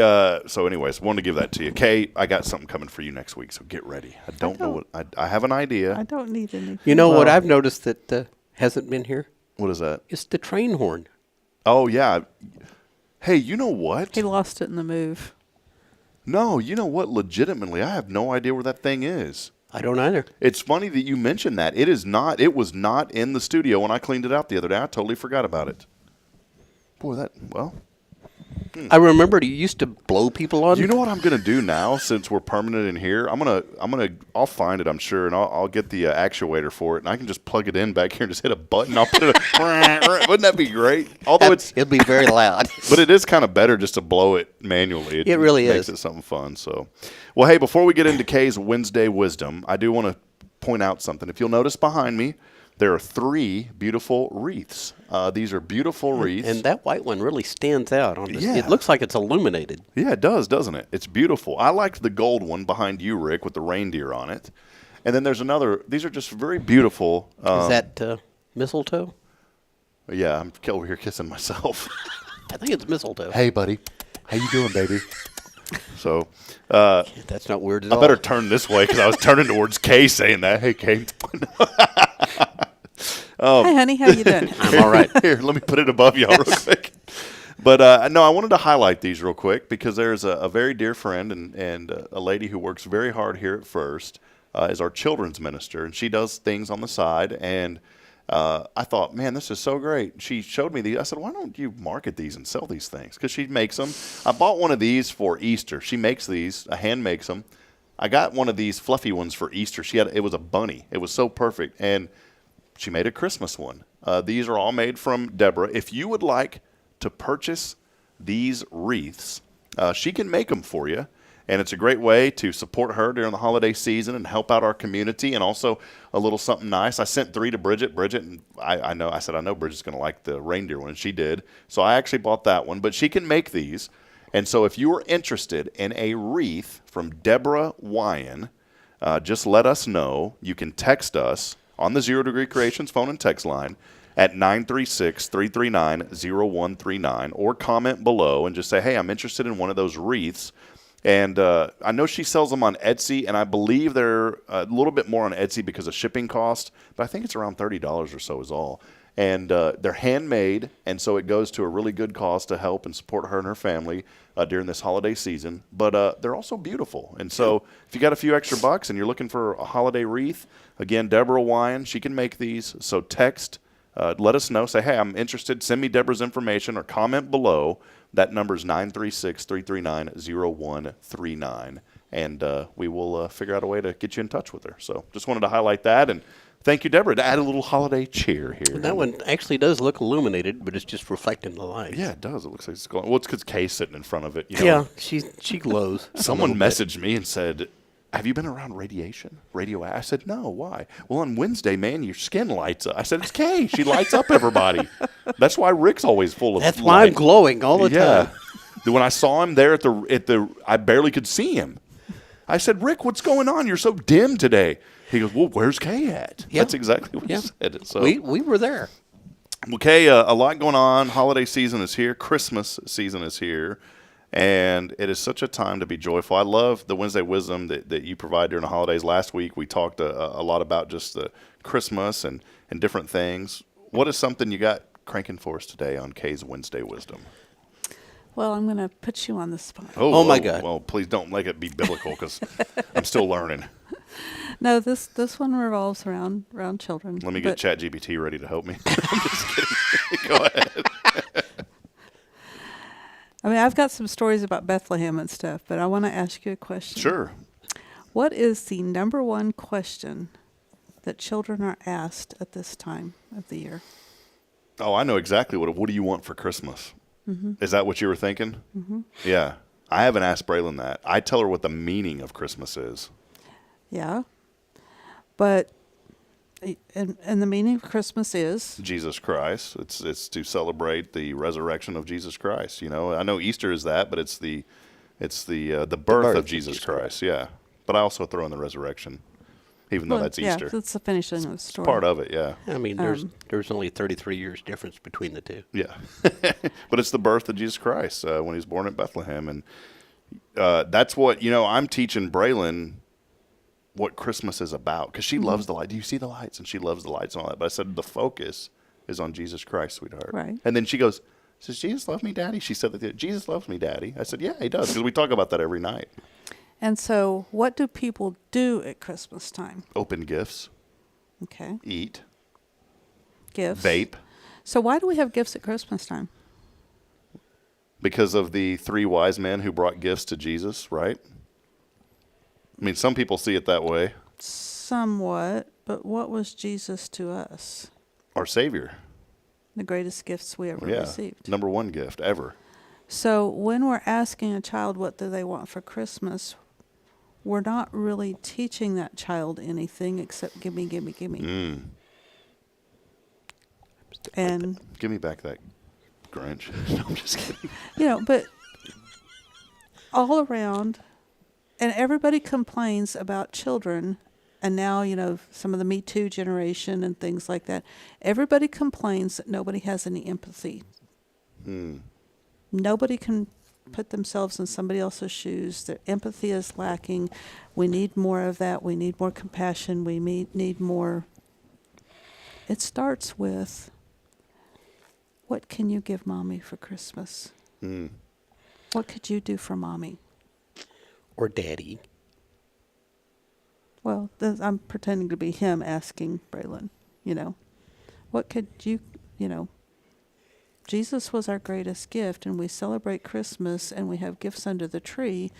so anyways, wanted to give that to you. Kay, I got something coming for you next week, so get ready. I don't know what, I have an idea. I don't need anything. You know what I've noticed that hasn't been here? What is that? It's the train horn. Oh, yeah. Hey, you know what? He lost it in the move. No, you know what? Legitimately, I have no idea where that thing is. I don't either. It's funny that you mentioned that. It was not in the studio when I cleaned it out the other day. I totally forgot about it. Boy, I remembered you used to blow people on. You know what I'm going to do now since we're permanent in here? I'll find it, I'm sure, and I'll get the actuator for it, and I can just plug it in back here and just hit a button. I'll put it. Wouldn't that be great? Although it'll be very loud. But it is kind of better just to blow it manually. It really makes it something fun. So, well, hey, before we get into Kay's Wednesday wisdom, I do want to point out something. If you'll notice behind me, there are 3 beautiful wreaths. These are beautiful wreaths. And that white one really stands out. On this. Yeah. It looks like it's illuminated. Yeah, it does, doesn't it? It's beautiful. I liked the gold one behind you, Rick, with the reindeer on it. And then there's another. These are just very beautiful. Is that mistletoe? Yeah, I'm over here kissing myself. I think it's mistletoe. Hey, buddy. How you doing, baby? So. That's not weird at all. I better turn this way because I was turning towards Kay saying that. Hey, Kay. Hey, honey, how you doing? I'm all right. Here, let me put it above y'all real quick. But no, I wanted to highlight these real quick because there's a very dear friend and a lady who works very hard here at First is our children's minister, and she does things on the side. And I thought, man, this is so great. She showed me these. I said, why don't you market these and sell these things? Because she makes them. I bought one of these for Easter. She makes these. Hand makes them. I got one of these fluffy ones for Easter. It was a bunny. It was so perfect. And she made a Christmas one. These are all made from Deborah. If you would like to purchase these wreaths, she can make them for you. And it's a great way to support her during the holiday season and help out our community, and also a little something nice. I sent 3 to Bridget. And I know Bridget's going to like the reindeer one, and she did. So I actually bought that one. But she can make these. And so if you are interested in a wreath from Deborah Wyan, just let us know. You can text us on the 0 Degree Creations phone and text line at 936-339-0139, or comment below and just say, hey, I'm interested in one of those wreaths. And I know she sells them on Etsy, and I believe they're a little bit more on Etsy because of shipping cost, but I think it's around $30 or so is all. And they're handmade, and so it goes to a really good cause to help and support her and her family during this holiday season. But they're also beautiful. And so if you got a few extra bucks and you're looking for a holiday wreath, again, Deborah Wyan, she can make these. So text, let us know. Say, hey, I'm interested. Send me Deborah's information or comment below. That number is 936-339-0139. and we will figure out a way to get you in touch with her. So just wanted to highlight that, and thank you, Deborah, to add a little holiday cheer here. That one actually does look illuminated, but it's just reflecting the light. Yeah, it does. It looks like it's glowing. Well, it's because Kay's sitting in front of it. You know? Yeah, she glows. Someone messaged me and said, have you been around radiation? I said, no, why? Well, on Wednesday, man, your skin lights up. I said, it's Kay. She lights up everybody. That's why Rick's always full of That's light. why I'm glowing all the time. When I saw him there at the, I barely could see him. I said, Rick, what's going on? You're so dim today. He goes, well, where's Kay at? Yeah. That's exactly what he said. So we were there. Okay, a lot going on. Holiday season is here. Christmas season is here. And it is such a time to be joyful. I love the Wednesday wisdom that you provide during the holidays. Last week, we talked a lot about just the Christmas and different things. What is something you got cranking for us today on Kay's Wednesday wisdom? Well, I'm going to put you on the spot. Oh, my God. Well, please don't make it be biblical because I'm still learning. No, this one revolves around children. Let me get ChatGPT ready to help me. I'm just kidding. Go ahead. I mean, I've got some stories about Bethlehem and stuff, but I want to ask you a question. Sure. What is the number one question that children are asked at this time of the year? Oh, I know exactly what do you want for Christmas? Mm-hmm. Is that what you were thinking? Mm-hmm. Yeah. I haven't asked Braylon that. I tell her what the meaning of Christmas is. Yeah. But and the meaning of Christmas is Jesus Christ. It's to celebrate the resurrection of Jesus Christ. You know, I know Easter is that, but it's the birth of Jesus Christ. Yeah, but I also throw in the resurrection, even though that's Easter. Yeah, it's the finishing of the story. Part of it, yeah. I mean, there's only 33 years difference between the two. Yeah, but it's the birth of Jesus Christ when he was born at Bethlehem, and that's what I'm teaching Braylon what Christmas is about, because she loves the light. Do you see the lights? And she loves the lights and all that. But I said the focus is on Jesus Christ, sweetheart. Right. And then she goes, "Does Jesus love me, Daddy?" She said that Jesus loves me, Daddy. I said, "Yeah, he does," because we talk about that every night. And so, what do people do at Christmas time? Open gifts. Okay. Eat. Gifts. Vape. So why do we have gifts at Christmas time? Because of the 3 wise men who brought gifts to Jesus, right? I mean, some people see it that way. Somewhat, but what was Jesus to us? Our Savior. The greatest gifts we ever received. Number 1 gift ever. So when we're asking a child what do they want for Christmas, we're not really teaching that child anything except gimme, gimme, gimme. Mm. And give me back that Grinch. No, I'm just kidding. But all around, and everybody complains about children, and now, some of the Me Too generation and things like that. Everybody complains that nobody has any empathy. Nobody can put themselves in somebody else's shoes. Their empathy is lacking. We need more of that. We need more compassion. We need more. It starts with, what can you give Mommy for Christmas? What could you do for Mommy? Or Daddy. Well, I'm pretending to be him asking Braylon, what could you, Jesus was our greatest gift, and we celebrate Christmas and we have gifts under the tree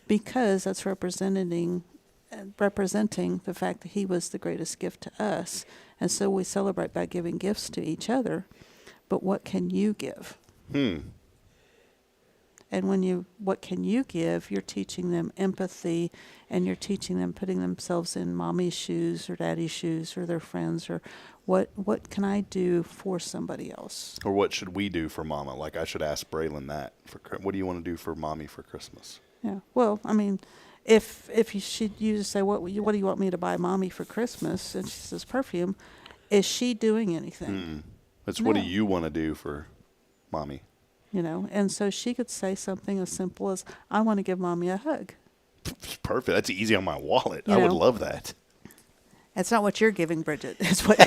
because that's representing the fact that he was the greatest gift to us. And so we celebrate by giving gifts to each other. But what can you give? And what can you give, you're teaching them empathy, and you're teaching them putting themselves in Mommy's shoes or Daddy's shoes or their friends, or what can I do for somebody else? Or what should we do for Mama? Like, I should ask Braylon that. What do you want to do for Mommy for Christmas? Yeah. Well, I mean, if you just say, what do you want me to buy Mommy for Christmas? And she says perfume. Is she doing anything? It's what do you want to do for Mommy? And so she could say something as simple as, I want to give Mommy a hug. Perfect. That's easy on my wallet. I would love that. It's not what you're giving, Bridget. It's what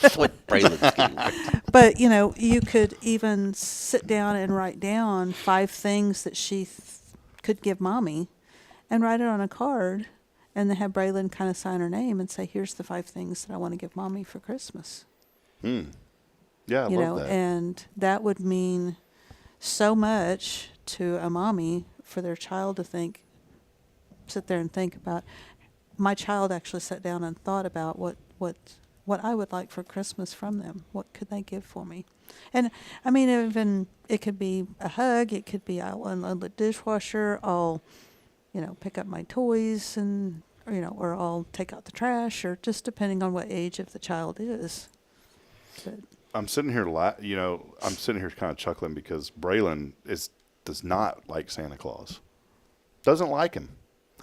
That's what Braylon's giving. But, you could even sit down and write down 5 things that she could give Mommy and write it on a card, and then have Braylon kind of sign her name and say, here's the 5 things that I want to give Mommy for Christmas. Yeah, I love that. And that would mean so much to a mommy for their child to think, sit there and think about, my child actually sat down and thought about what I would like for Christmas from them. What could they give for me? And I mean, even it could be a hug. It could be I'll unload the dishwasher. I'll, pick up my toys and, or I'll take out the trash, or just depending on what age of the child is. But I'm sitting here, I'm sitting here kind of chuckling because Braylon does not like Santa Claus. Doesn't like him.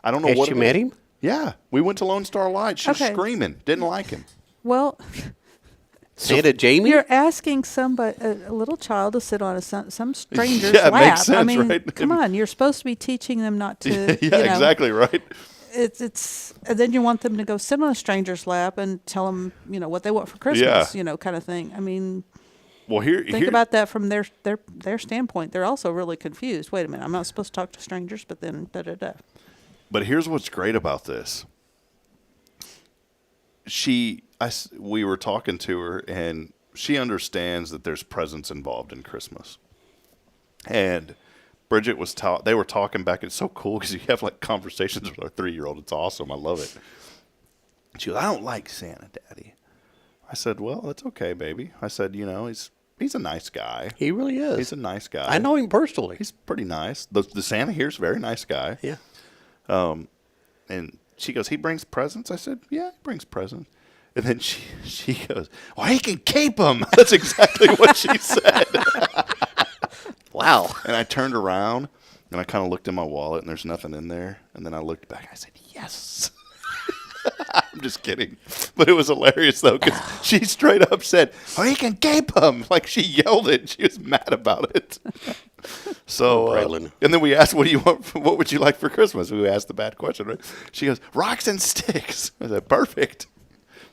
I don't know what. Has you met him? Yeah, we went to Lone Star Light. She's screaming. Didn't like him. Well, Santa Jamie? You're asking somebody, a little child, to sit on some stranger's Yeah, it lap. makes sense, I mean, right? come on, you're supposed to be teaching them not to. Yeah, exactly right. It's and then you want them to go sit on a stranger's lap and tell them, what they want for Christmas, kind of thing. I mean, well, think about that from their standpoint. They're also really confused. Wait a minute, I'm not supposed to talk to strangers, but then da-da-da. But here's what's great about this. We were talking to her, and she understands that there's presents involved in Christmas. And Bridget they were talking back. It's so cool because you have like conversations with our 3-year-old. It's awesome. I love it. She goes, I don't like Santa, Daddy. I said, well, that's okay, baby. I said, he's a nice guy. He really is. He's a nice guy. I know him personally. He's pretty nice. The Santa here's a very nice guy. Yeah. And she goes, he brings presents? I said, yeah, he brings presents. And then she goes, well, he can keep them. That's exactly what she said. Wow. And I turned around, and I kind of looked in my wallet, and there's nothing in there. And then I looked back. I said, yes. I'm just kidding. But it was hilarious, though, because she straight up said, oh, he can keep them. Like, she yelled it. She was mad about it. So, and then we asked, what do you want? What would you like for Christmas? We asked the bad question, right? She goes, rocks and sticks. I said, perfect.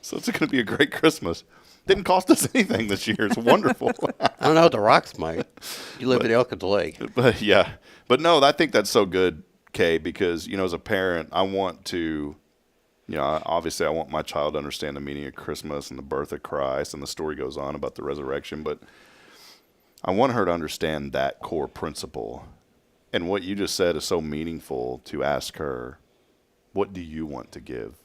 So it's going to be a great Christmas. Didn't cost us anything this year. It's wonderful. I don't know what the rocks might. You live at Elkins Lake. But yeah. But no, I think that's so good, Kay, because, as a parent, I want to, obviously I want my child to understand the meaning of Christmas and the birth of Christ, and the story goes on about the resurrection. But I want her to understand that core principle. And what you just said is so meaningful, to ask her, what do you want to give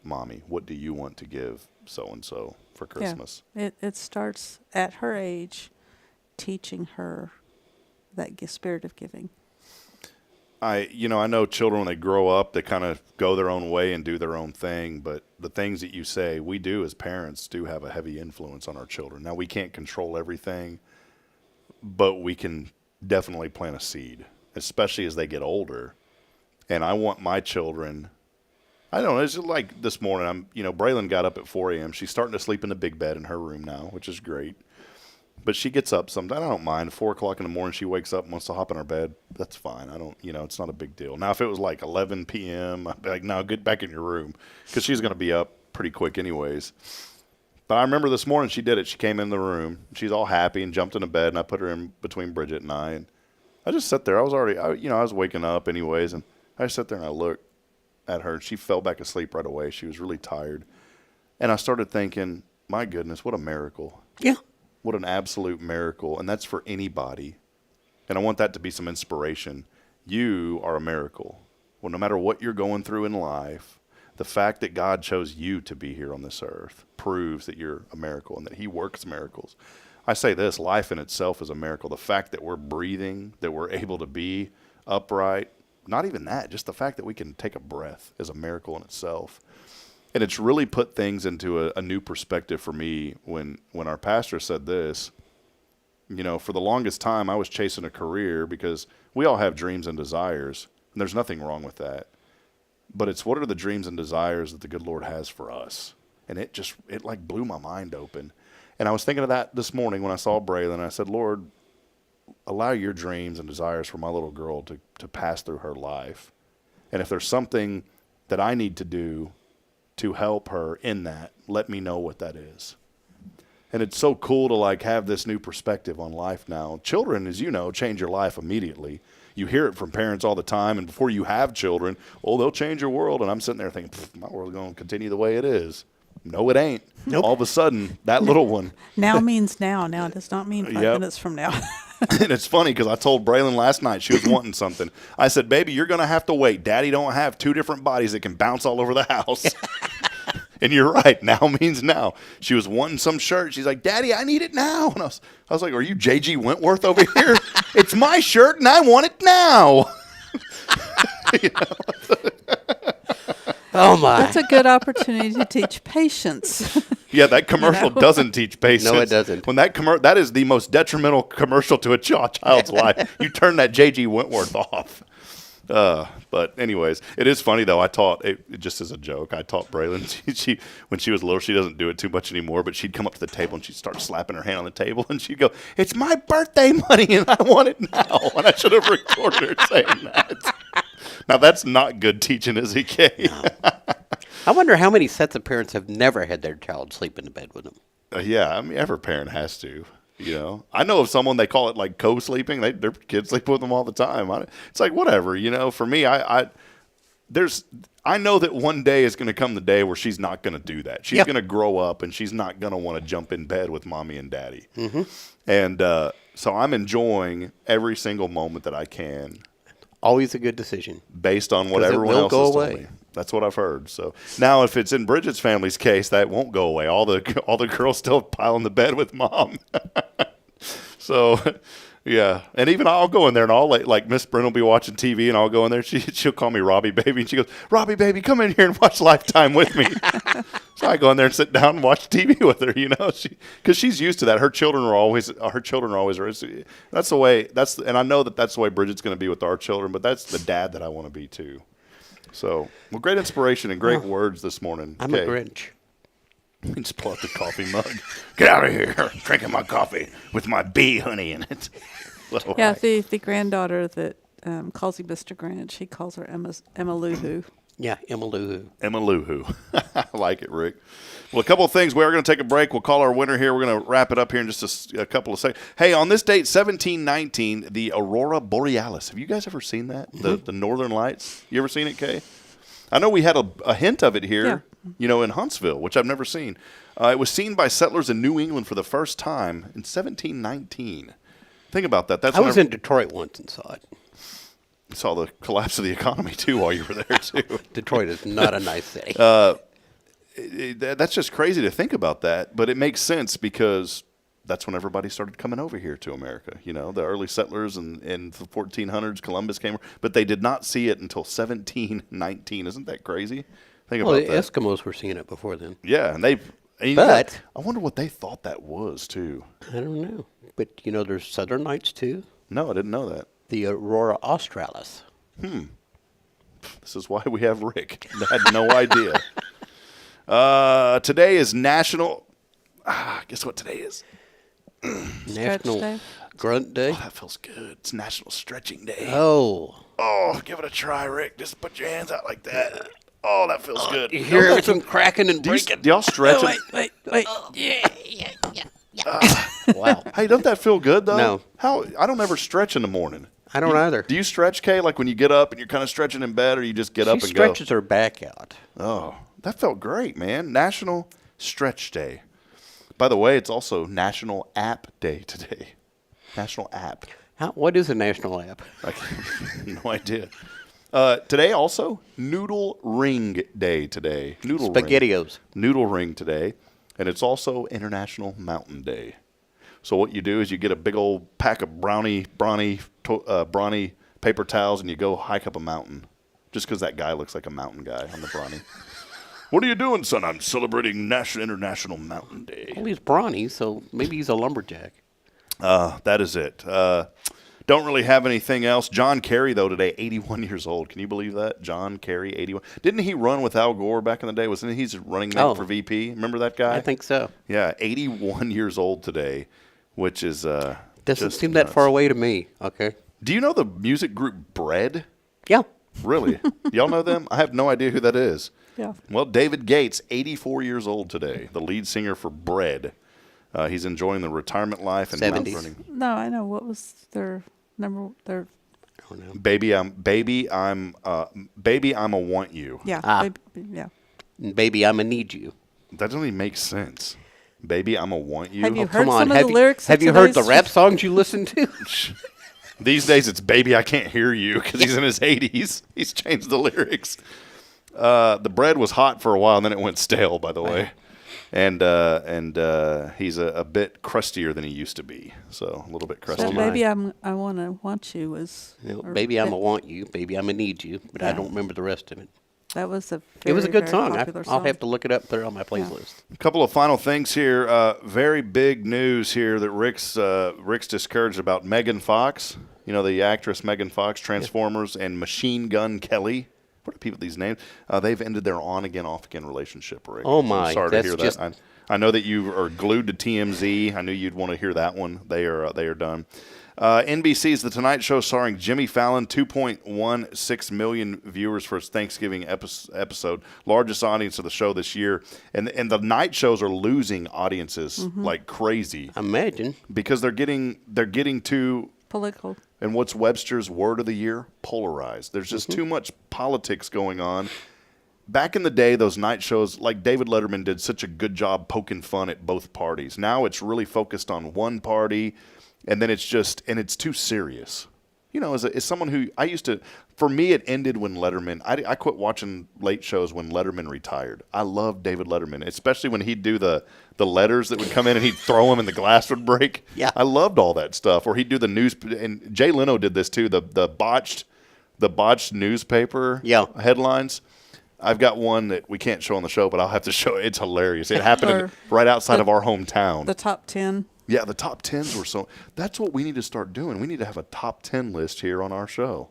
Mommy? What do you want to give so-and-so for Christmas? Yeah. It starts at her age, teaching her that spirit of giving. I know children, when they grow up, they kind of go their own way and do their own thing. But the things that you say, we do as parents do have a heavy influence on our children. Now, we can't control everything, but we can definitely plant a seed, especially as they get older. And I want my children, I don't know, it's just like this morning, Braylon got up at 4 a.m. She's starting to sleep in the big bed in her room now, which is great. But she gets up sometimes. I don't mind. 4 o'clock in the morning, she wakes up and wants to hop in her bed. That's fine. I don't, it's not a big deal. Now, if it was like 11 p.m., I'd be like, no, get back in your room, because she's going to be up pretty quick anyways. But I remember this morning she did it. She came in the room. She's all happy and jumped into bed, and I put her in between Bridget and I. And I just sat there. I was waking up anyways, and I just sat there and I looked at her, and she fell back asleep right away. She was really tired. And I started thinking, my goodness, what a miracle. Yeah. What an absolute miracle. And that's for anybody. And I want that to be some inspiration. You are a miracle. Well, no matter what you're going through in life, the fact that God chose you to be here on this earth proves that you're a miracle and that he works miracles. I say this, life in itself is a miracle. The fact that we're breathing, that we're able to be upright, not even that, just the fact that we can take a breath is a miracle in itself. And it's really put things into a new perspective for me when our pastor said this. For the longest time, I was chasing a career, because we all have dreams and desires, and there's nothing wrong with that. But it's, what are the dreams and desires that the good Lord has for us? And it like blew my mind open. And I was thinking of that this morning when I saw Braylon. I said, Lord, allow your dreams and desires for my little girl to pass through her life. And if there's something that I need to do to help her in that, let me know what that is. And it's so cool to have this new perspective on life now. Children, as you know, change your life immediately. You hear it from parents all the time, and before you have children, they'll change your world. And I'm sitting there thinking, my world's going to continue the way it is. No, it ain't. Nope. All of a sudden, that little one. Now means now. Now does not mean 5 minutes from now. And it's funny because I told Braylon last night she was wanting something. I said, baby, you're going to have to wait. Daddy don't have two different bodies that can bounce all over the house. And you're right. Now means now. She was wanting some shirt. She's like, Daddy, I need it now. And I was like, are you J.G. Wentworth over here? It's my shirt and I want it now. Oh, my. That's a good opportunity to teach patience. Yeah, that commercial doesn't teach patience. No, it doesn't. When that is the most detrimental commercial to a child's life. You turn that J.G. Wentworth off. But anyways, it is funny though. I taught it just as a joke. I taught Braylon. She when she was little, she doesn't do it too much anymore. But she'd come up to the table and she'd start slapping her hand on the table and she'd go, "It's my birthday money and I want it now." And I should have recorded her saying that. Now that's not good teaching as a kid. No. I wonder how many sets of parents have never had their child sleep in the bed with them. Yeah, I mean every parent has to. You know, I know of someone, they call it like co-sleeping. Their kids sleep with them all the time. It's like whatever. You know, for me, I know that one day is going to come the day where she's not going to do that. She's going to grow up and she's not going to want to jump in bed with mommy and daddy. Mm-hmm. And so I'm enjoying every single moment that I can. Always a good decision. Based on what everyone else has told me. That's what I've heard. So now, if it's in Bridget's family's case, that won't go away. All the girls still pile in the bed with mom. So, yeah. And even I'll go in there and I'll like Miss Bryn will be watching TV and I'll go in there. She'll call me Robbie Baby and she goes, "Robbie Baby, come in here and watch Lifetime with me." So I go in there and sit down and watch TV with her. You know, because she's used to that. Her children are always. That's the way. And I know that's the way Bridget's going to be with our children. But that's the dad that I want to be too. So, well, great inspiration and great words this morning. I'm a Grinch. Just pull out the coffee mug. Get out of here. Drinking my coffee with my bee honey in it. Yeah, right. The granddaughter that calls you Mr. Grinch, he calls her Emma Luhu. Yeah, Emma Luhu. Emma Luhu. I like it, Rick. Well, a couple of things. We are going to take a break. We'll call our winner here. We're going to wrap it up here in just a couple of seconds. Hey, on this date, 1719, the Aurora Borealis. Have you guys ever seen that? Mm-hmm. The Northern Lights? You ever seen it, Kay? I know we had a hint of it here, in Huntsville, which I've never seen. It was seen by settlers in New England for the first time in 1719. Think about that. I was in Detroit once and saw it. You saw the collapse of the economy, too, while you were there, too. Detroit is not a nice city. That's just crazy to think about that, but it makes sense because that's when everybody started coming over here to America. You know, the early settlers in the 1400s, Columbus came, but they did not see it until 1719. Isn't that crazy? Think about the that. Eskimos were seeing it before then. Yeah, and I wonder what they thought that was too. I don't know, but there's Southern Lights too. No, I didn't know that. The Aurora Australis. This is why we have Rick. I had no idea. Today is National. Guess what today is? National Grunt Day. Oh, that feels good. It's National Stretching Day. Oh, give it a try, Rick. Just put your hands out like that. Oh, that feels good. You hear everything cracking and breaking. Do y'all stretch? Wait. Yeah. Wow. Hey, doesn't that feel good though? No. I don't ever stretch in the morning. I don't either. Do you stretch, Kay? Like when you get up and you're kind of stretching in bed, or you just get up and go? She stretches her back out. Oh, that felt great, man. National Stretch Day. By the way, it's also National App Day today. National App. What is a national app? No idea. Today also Noodle Ring Day today. SpaghettiOs. Noodle Ring today. And it's also International Mountain Day. So what you do is you get a big old pack of brawny paper towels and you go hike up a mountain. Just because that guy looks like a mountain guy on the brawny. What are you doing, son? I'm celebrating International Mountain Day. Well, he's brawny, so maybe he's a lumberjack. That is it. Don't really have anything else. John Kerry, though, today, 81 years old. Can you believe that? John Kerry, 81. Didn't he run with Al Gore back in the day? Wasn't he running mate for VP? Remember that guy? I think so. Yeah, 81 years old today, which is doesn't seem that far away to me. Okay. Do you know the music group Bread? Yeah. Really? Y'all know them? I have no idea who that is. Yeah. Well, David Gates, 84 years old today, the lead singer for Bread. He's enjoying the retirement life and 70s. running. No, I know. What was their number? I don't know. Baby, I'm a want you. Yeah. Baby, I'm a need you. That doesn't even make sense. Baby, I'ma want you. Have you Oh, heard come on. some of the lyrics? Have of you heard the today's- rap songs you listen to? These days it's Baby, I Can't Hear You because he's in his 80s. He's changed the lyrics. The bread was hot for a while, and then it went stale, by the way. And he's a bit crustier than he used to be. So a little bit So crustier. Baby, I want you was. or Baby, I'm that- a want you. Baby, I'm a need you. But I Yeah. don't remember the rest of it. That was a. It was a very, good very song. popular I'll song. have to look it up, put it on my playlist. A couple of final things here. Very big news here that Rick's discouraged about Megan Fox. You know, the actress Megan Fox, Transformers, and Machine Gun Kelly. What are people these names? They've ended their on-again, off-again relationship, Rick. Oh, my. I'm sorry That's to hear just- that. I know that you are glued to TMZ. I knew you'd want to hear that one. They are done. NBC's The Tonight Show starring Jimmy Fallon, 2.16 million viewers for its Thanksgiving episode, largest audience of the show this year. And the night shows are losing audiences like crazy. Imagine. Because they're getting too Political. and what's Webster's word of the year? Polarized. There's just too much politics going on. Back in the day, those night shows, like David Letterman did such a good job poking fun at both parties. Now it's really focused on one party, and then it's too serious. You know, as someone who, for me, it ended when Letterman, I quit watching late shows when Letterman retired. I loved David Letterman, especially when he'd do the letters that would come in and he'd throw them and the glass would break. Yeah. I loved all that stuff. Or he'd do the news, and Jay Leno did this too, the botched newspaper headlines. I've got one that we can't show on the show, but I'll have to show it. It's hilarious. It happened right outside of our hometown. The top 10. Yeah, the top 10s were so. That's what we need to start doing. We need to have a top 10 list here on our show,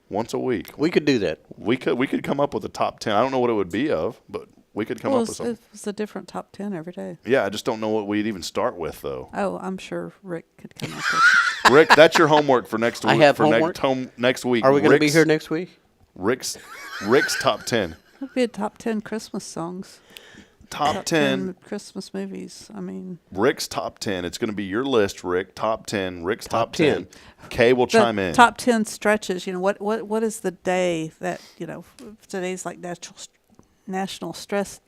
once a week. We could do that. We could come up with a top 10. I don't know what it would be of, but we could come up with something. It's a different top 10 every day. Yeah, I just don't know what we'd even start with though. Oh, I'm sure Rick could come up with. Rick, that's your homework for next week. I have for homework? next week. Are we going to be here next week? Rick's top 10. It'd be a top 10 Christmas songs. Top 10 Christmas movies. I mean, Rick's top 10. It's going to be your list, Rick. Top 10. Rick's top 10. Kay will chime in. Top 10 stretches. You know, what is the day that, you know, today's like National Stretch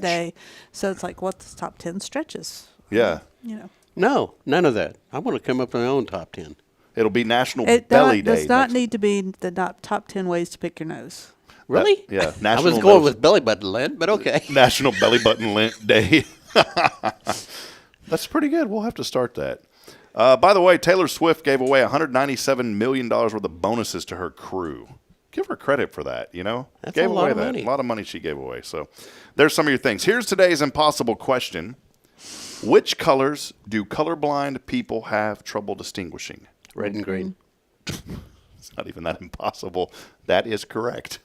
Day. So it's like, what's top 10 stretches? Yeah. You know. No, none of that. I want to come up with my own top 10. It'll be National It Belly Day. does not need to be the top 10 ways to pick your nose. Really? Yeah. I was going with belly button lint, but okay. National Belly Button Lint Day. That's pretty good. We'll have to start that. By the way, Taylor Swift gave away $197 million worth of bonuses to her crew. Give her credit for that, you know? That's gave a lot away of that. money. A lot of money she gave away. So there's some of your things. Here's today's impossible question. Which colors do colorblind people have trouble distinguishing? Red and green. It's not even that impossible. That is correct.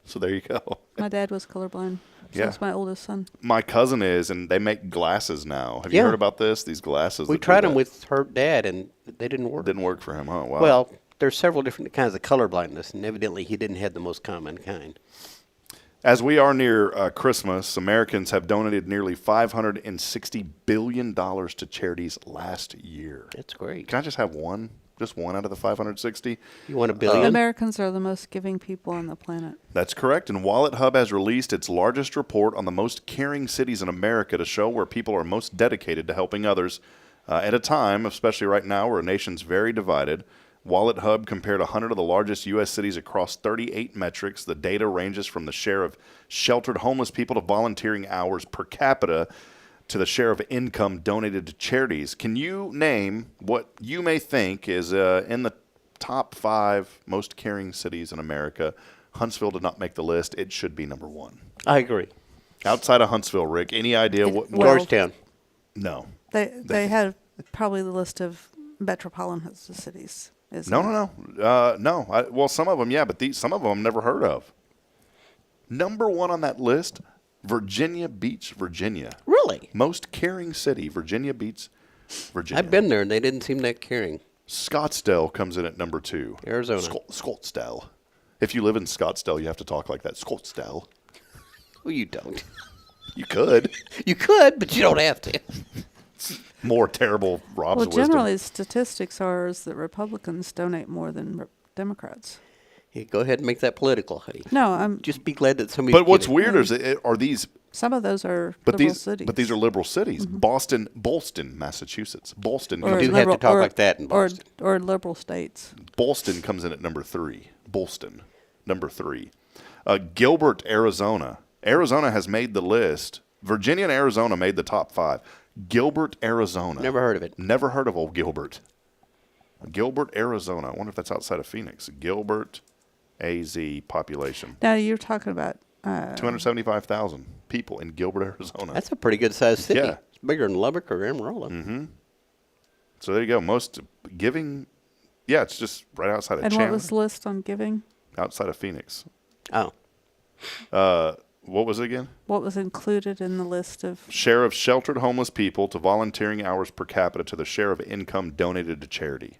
So there you go. My dad was colorblind. So Yeah. was my oldest son. My cousin is, and they make glasses now. Have you Yeah. heard about this? These glasses. We that do tried them that. with her dad, and they didn't work. Didn't work for him, huh? Wow. Well, there's several different kinds of color blindness, and evidently he didn't have the most common kind. As we are near Christmas, Americans have donated nearly $560 billion to charities last year. That's great. Can I just have one? Just one out of the 560? You want a billion? Americans are the most giving people on the planet. That's correct. And Wallet Hub has released its largest report on the most caring cities in America to show where people are most dedicated to helping others. At a time, especially right now, where a nation's very divided, Wallet Hub compared 100 of the largest U.S. cities across 38 metrics. The data ranges from the share of sheltered homeless people to volunteering hours per capita to the share of income donated to charities. Can you name what you may think is in the top 5 most caring cities in America? Huntsville did not make the list. It should be number 1. I agree. Outside of Huntsville, Rick, any idea what? Georgetown. No. They had probably the list of metropolitan cities. No. Well, some of them, yeah, but some of them I've never heard of. Number 1 on that list, Virginia Beach, Virginia. Really? Most caring city, Virginia Beach, Virginia. I've been there, and they didn't seem that caring. Scottsdale comes in at number 2. Arizona. Scottsdale. If you live in Scottsdale, you have to talk like that. Scottsdale. Well, you don't. You could. You could, but you don't have to. More terrible Rob's Well, wisdom. generally, statistics are is that Republicans donate more than Democrats. Hey, go ahead and make that political, honey. No, I'm just be glad that somebody. But what's weird is, are these Some of those are But liberal these, cities. but these are liberal cities. Boston, Massachusetts. Boston. You do have to talk like that in Boston. Or liberal states. Boston comes in at number 3. Boston, number 3. Gilbert, Arizona. Arizona has made the list. Virginia and Arizona made the top 5. Gilbert, Arizona. Never heard of it. Never heard of old Gilbert. Gilbert, Arizona. I wonder if that's outside of Phoenix. Gilbert, AZ population. Now you're talking about 275,000 people in Gilbert, Arizona. That's a pretty good sized city. Yeah. It's bigger than Lubbock or Amarillo. Mm-hmm. So there you go. Most giving, yeah, it's just right outside of And Chandler. what was the list on giving? Outside of Phoenix. Oh. What was it again? What was included in the list of? Share of sheltered homeless people to volunteering hours per capita to the share of income donated to charity.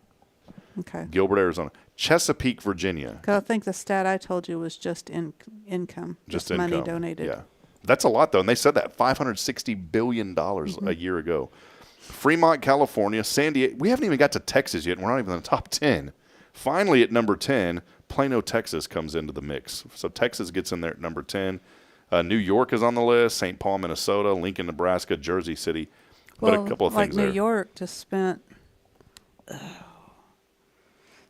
Okay. Gilbert, Arizona. Chesapeake, Virginia. 'Cause I think the stat I told you was just income. Just money income. donated. Yeah. That's a lot, though. And they said that $560 billion a year ago. Fremont, California. San Diego. We haven't even got to Texas yet. And we're not even in the top 10. Finally, at number 10, Plano, Texas comes into the mix. So Texas gets in there at number 10. New York is on the list. St. Paul, Minnesota. Lincoln, Nebraska. Jersey City. But a couple of things there. New York just spent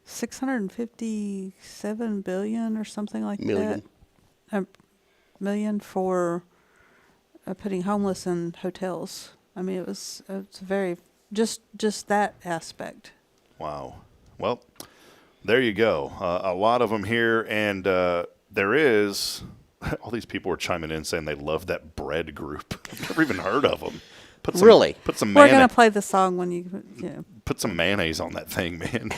$657 billion or something like Million. that. $1 million for putting homeless in hotels. I mean, it's very just that aspect. Wow. Well, there you go. A lot of them here, and there is all these people were chiming in saying they love that bread group. I've never even heard of them. Put some, Really? Put some We're gonna play the song when you know. Put some mayonnaise on that thing, man.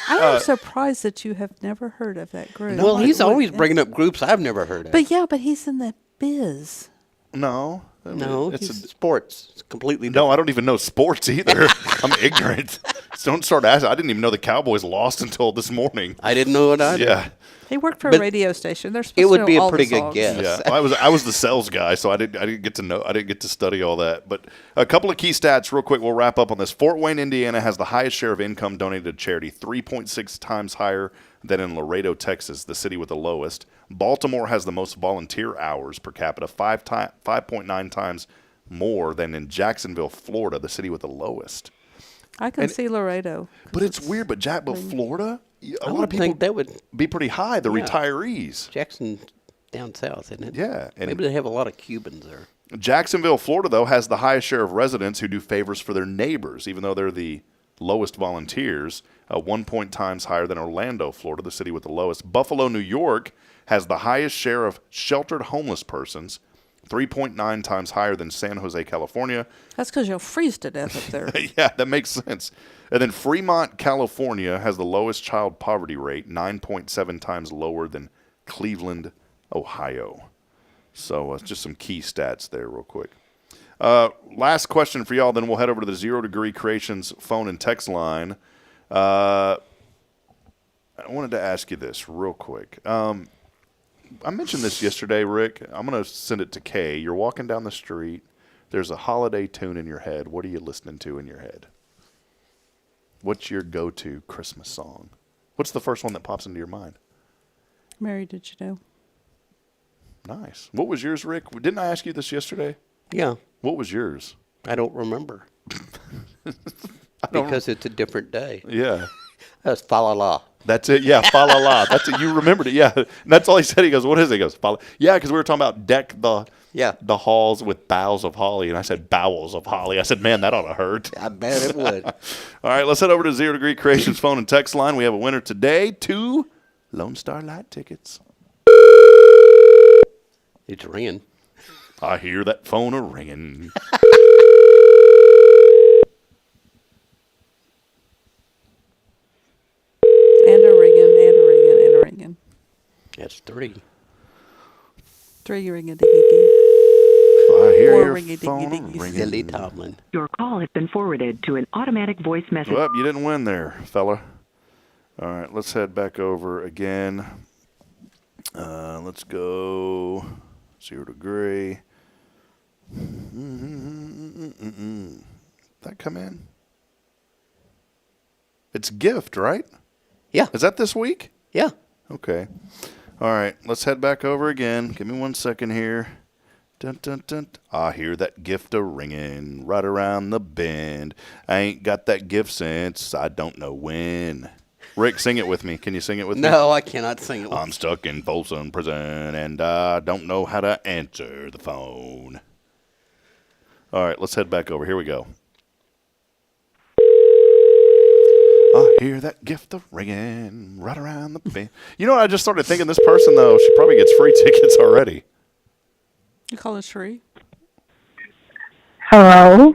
I am surprised that you have never heard of that group. Well, he's always bringing up groups I've never heard of. But he's in the biz. No. No, it's it's sports. It's completely No, I don't even know sports either. I'm ignorant. So don't start asking. I didn't even know the Cowboys lost until this morning. I didn't know it either. Yeah. He worked for a But radio station. They're supposed it to would know be a all pretty the good songs. guess. Yeah, I was the sales guy, so I didn't get to know. I didn't get to study all that. But a couple of key stats, real quick. We'll wrap up on this. Fort Wayne, Indiana, has the highest share of income donated to charity, 3.6 times higher than in Laredo, Texas, the city with the lowest. Baltimore has the most volunteer hours per capita, 5.9 times more than in Jacksonville, Florida, the city with the lowest. I can see Laredo. But it's weird. But Florida, a lot of people think that would be pretty high. The Yeah. retirees. Jackson down south, isn't it? Yeah, and Maybe they have a lot of Cubans there. Jacksonville, Florida, though, has the highest share of residents who do favors for their neighbors, even though they're the lowest volunteers, 1 times higher than Orlando, Florida, the city with the lowest. Buffalo, New York, has the highest share of sheltered homeless persons, 3.9 times higher than San Jose, California. That's because you'll freeze to death up there. Yeah, that makes sense. And then Fremont, California, has the lowest child poverty rate, 9.7 times lower than Cleveland, Ohio. So just some key stats there real quick. Last question for y'all, then we'll head over to the 0 Degree Creations phone and text line. I wanted to ask you this real quick. I mentioned this yesterday, Rick. I'm going to send it to Kay. You're walking down the street. There's a holiday tune in your head. What are you listening to in your head? What's your go-to Christmas song? What's the first one that pops into your mind? Mary, did you know? Nice. What was yours, Rick? Didn't I ask you this yesterday? Yeah. What was yours? I don't remember. Because it's a different day. Yeah. That's fa la la. That's it. Yeah, fa la la. That's it. You remembered it. Yeah. And that's all he said. He goes, what is it? He goes, fa la. Yeah, because we were talking about deck the halls with boughs of holly. And I said, bowels of holly. I said, man, that ought to hurt. I bet it would. All right, let's head over to 0 Degree Creations phone and text line. We have a winner today. 2 Lone Star Light tickets. It's ringing. I hear that phone a ringing. And a ringing, and a ringing, and a ringing. That's 3. 3 ringing diggy dee. I hear 4 your ringing phone diggy dee. ringing. Lily Tomlin. Your call has been forwarded to an automatic voice message. Well, you didn't win there, fella. All right, let's head back over again. Let's go 0 Degree. That come in? It's gift, right? Yeah. Is that this week? Yeah. Okay. All right, let's head back over again. Give me 1 second here. Dun, dun, dun. I hear that gift a-ringing right around the bend. I ain't got that gift since I don't know when. Rick, sing it with me. Can you sing it with me? No, I cannot sing it with I'm stuck in Folsom Prison, and I don't know how to answer the phone. All right, let's head back over. Here we go. I hear that gift of ringing right around the bend. You know what? I just started thinking this person, though, she probably gets free tickets already. You call it Sheree? Hello?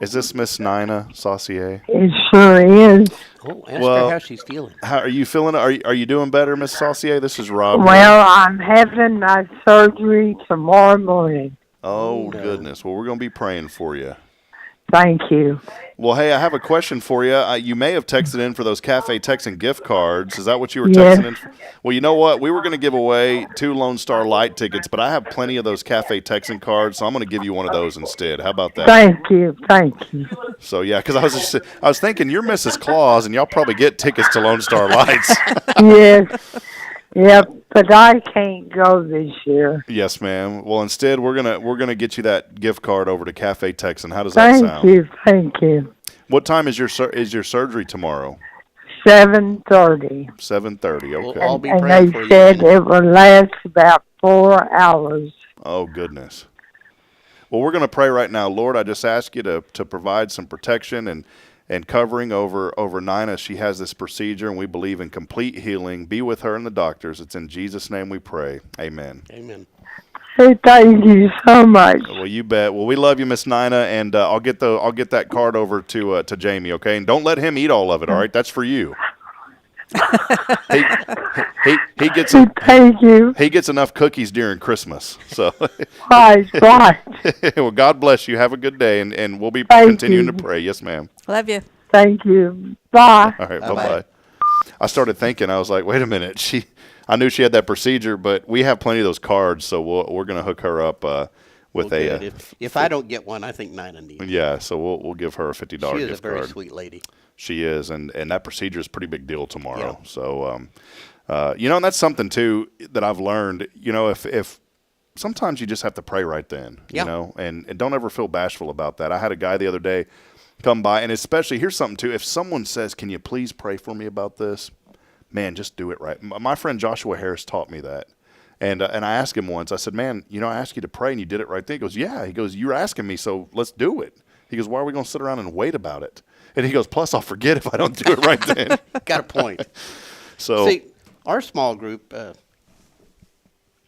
Is this Miss Nina Saucier? It sure is. Oh, ask her how she's feeling. How are you feeling? Are you doing better, Miss Saucier? This is Rob. Well, I'm having my surgery tomorrow morning. Oh, goodness. Well, we're going to be praying for you. Thank you. Well, hey, I have a question for you. You may have texted in for those Cafe Texan gift cards. Is that what you were Yes. texting in for? Well, you know what? We were going to give away 2 Lone Star Light tickets, but I have plenty of those Cafe Texan cards, so I'm going to give you one of those instead. How about that? Thank you. Thank you. So, yeah, because I was thinking you're Mrs. Claus, and y'all probably get tickets to Lone Star Lights. Yes. Yep, but I can't go this year. Yes, ma'am. Well, instead, we're gonna get you that gift card over to Cafe Texan. How does that sound? Thank you. What time is your surgery tomorrow? 7:30. 7:30. Okay. I'll be And praying they for said you. it would last about 4 hours. Oh, goodness. Well, we're going to pray right now. Lord, I just ask you to provide some protection and covering over Nina. She has this procedure, and we believe in complete healing. Be with her and the doctors. It's in Jesus' name we pray. Amen. Amen. Hey, thank you so much. Well, you bet. Well, we love you, Miss Nina, and I'll get that card over to Jamie, okay? And don't let him eat all of it, all right? That's for you. he gets Thank you. He gets enough cookies during Christmas. So Right. Well, God bless you. Have a good day, and we'll be Thank continuing you. to pray. Yes, ma'am. Love you. Thank you. Bye. All right, bye-bye. I started thinking, I was like, wait a minute. I knew she had that procedure, but we have plenty of those cards, so we're going to hook her up with Well, if I don't get one, I think Nina needs. Yeah, so we'll give her a $50 gift card. She is a very sweet lady. She is, and that procedure is a pretty big deal tomorrow. Yeah. So, and that's something too that I've learned. If sometimes you just have to pray right then, and don't ever feel bashful about that. I had a guy the other day come by, and especially here's something too. If someone says, "Can you please pray for me about this?" Man, just do it right. My friend Joshua Harris taught me that. And I asked him once, I said, man, I asked you to pray and you did it right then. He goes, yeah. He goes, you're asking me, so let's do it. He goes, why are we going to sit around and wait about it? And he goes, plus I'll forget if I don't do it right then. Got a point. So, see, our small group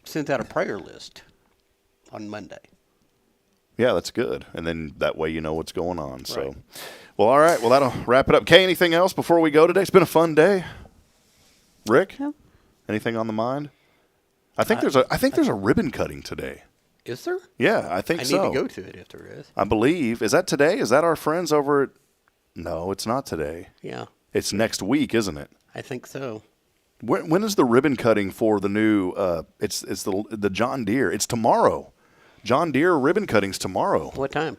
sent out a prayer list on Monday. Yeah, that's good. And then that way you know what's going on. Right. So, well, all right. Well, that'll wrap it up. Kay, anything else before we go today? It's been a fun day. Rick? No. Anything on the mind? I think there's a ribbon cutting today. Is there? Yeah, I think so. I need to go to it if there is. I believe. Is that today? Is that our friends over at... No, it's not today. Yeah. It's next week, isn't it? I think so. When is the ribbon cutting for the new... it's the John Deere. It's tomorrow. John Deere ribbon cutting's tomorrow. What time?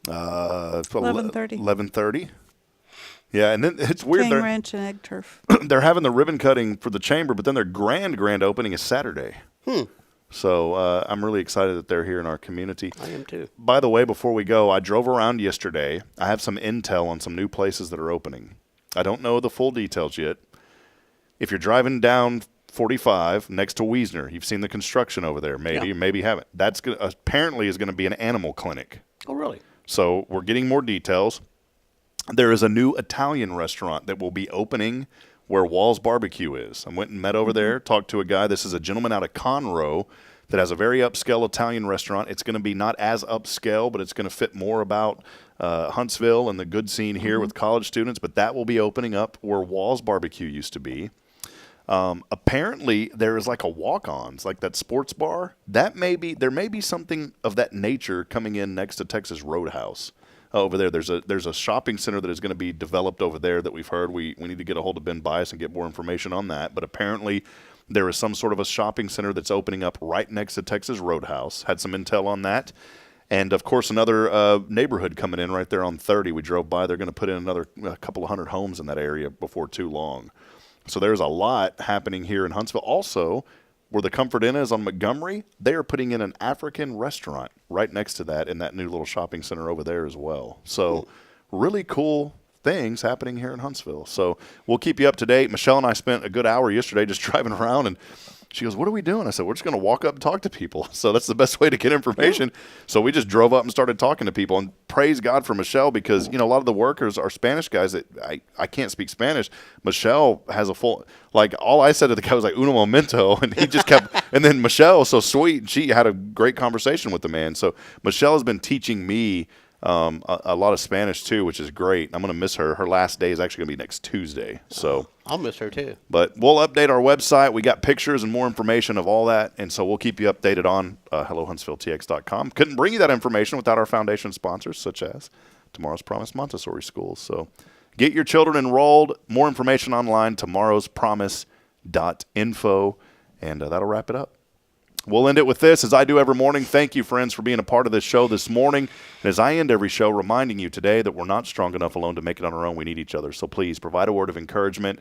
11:30. 11:30. Yeah, and then it's weird. King Ranch and Egg Turf. They're having the ribbon cutting for the chamber, but then their grand opening is Saturday. So I'm really excited that they're here in our community. I am too. By the way, before we go, I drove around yesterday. I have some intel on some new places that are opening. I don't know the full details yet. If you're driving down 45 next to Wiesner, you've seen the construction over there. Maybe, maybe you haven't. That's apparently is going to be an animal clinic. Oh, really? So we're getting more details. There is a new Italian restaurant that will be opening where Wall's Barbecue is. I went and met over there, talked to a guy. This is a gentleman out of Conroe that has a very upscale Italian restaurant. It's going to be not as upscale, but it's going to fit more about Huntsville and the good scene here with college students. But that will be opening up where Wall's Barbecue used to be. Apparently, there is like a walk-ons, like that sports bar. There may be something of that nature coming in next to Texas Roadhouse. Over there, there's a shopping center that is going to be developed over there that we've heard. We need to get a hold of Ben Bias and get more information on that. But apparently, there is some sort of a shopping center that's opening up right next to Texas Roadhouse. Had some intel on that. And, of course, another neighborhood coming in right there on 30. We drove by. They're going to put in another couple of hundred homes in that area before too long. So there's a lot happening here in Huntsville. Also, where the Comfort Inn is on Montgomery, they are putting in an African restaurant right next to that in that new little shopping center over there as well. So really cool things happening here in Huntsville. So we'll keep you up to date. Michelle and I spent a good hour yesterday just driving around, and she goes, "What are we doing?" I said, "We're just going to walk up and talk to people." So that's the best way to get information. So we just drove up and started talking to people, and praise God for Michelle, because, you know, a lot of the workers are Spanish guys that I can't speak Spanish. Michelle has a full, like, all I said to the guy was like, "Uno momento," and he just kept, and then Michelle, so sweet, and she had a great conversation with the man. So Michelle has been teaching me a lot of Spanish too, which is great. I'm going to miss her. Her last day is actually going to be next Tuesday. So I'll miss her too. But we'll update our website. We got pictures and more information of all that, and so we'll keep you updated on HelloHuntsvilleTX.com. Couldn't bring you that information without our foundation sponsors, such as Tomorrow's Promise Montessori Schools. So get your children enrolled. More information online, tomorrowspromise.info, and that'll wrap it up. We'll end it with this, as I do every morning. Thank you, friends, for being a part of this show this morning. And as I end every show, reminding you today that we're not strong enough alone to make it on our own. We need each other. So please provide a word of encouragement.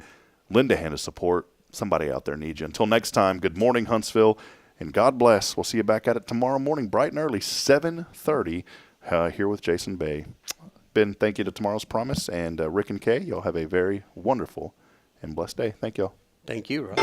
Lend a hand of support. Somebody out there needs you. Until next time, good morning, Huntsville, and God bless. We'll see you back at it tomorrow morning, bright and early, 7:30, here with Jason Bay. Ben, thank you to Tomorrow's Promise, and Rick and Kay, y'all have a very wonderful and blessed day. Thank y'all. Thank you, Rob.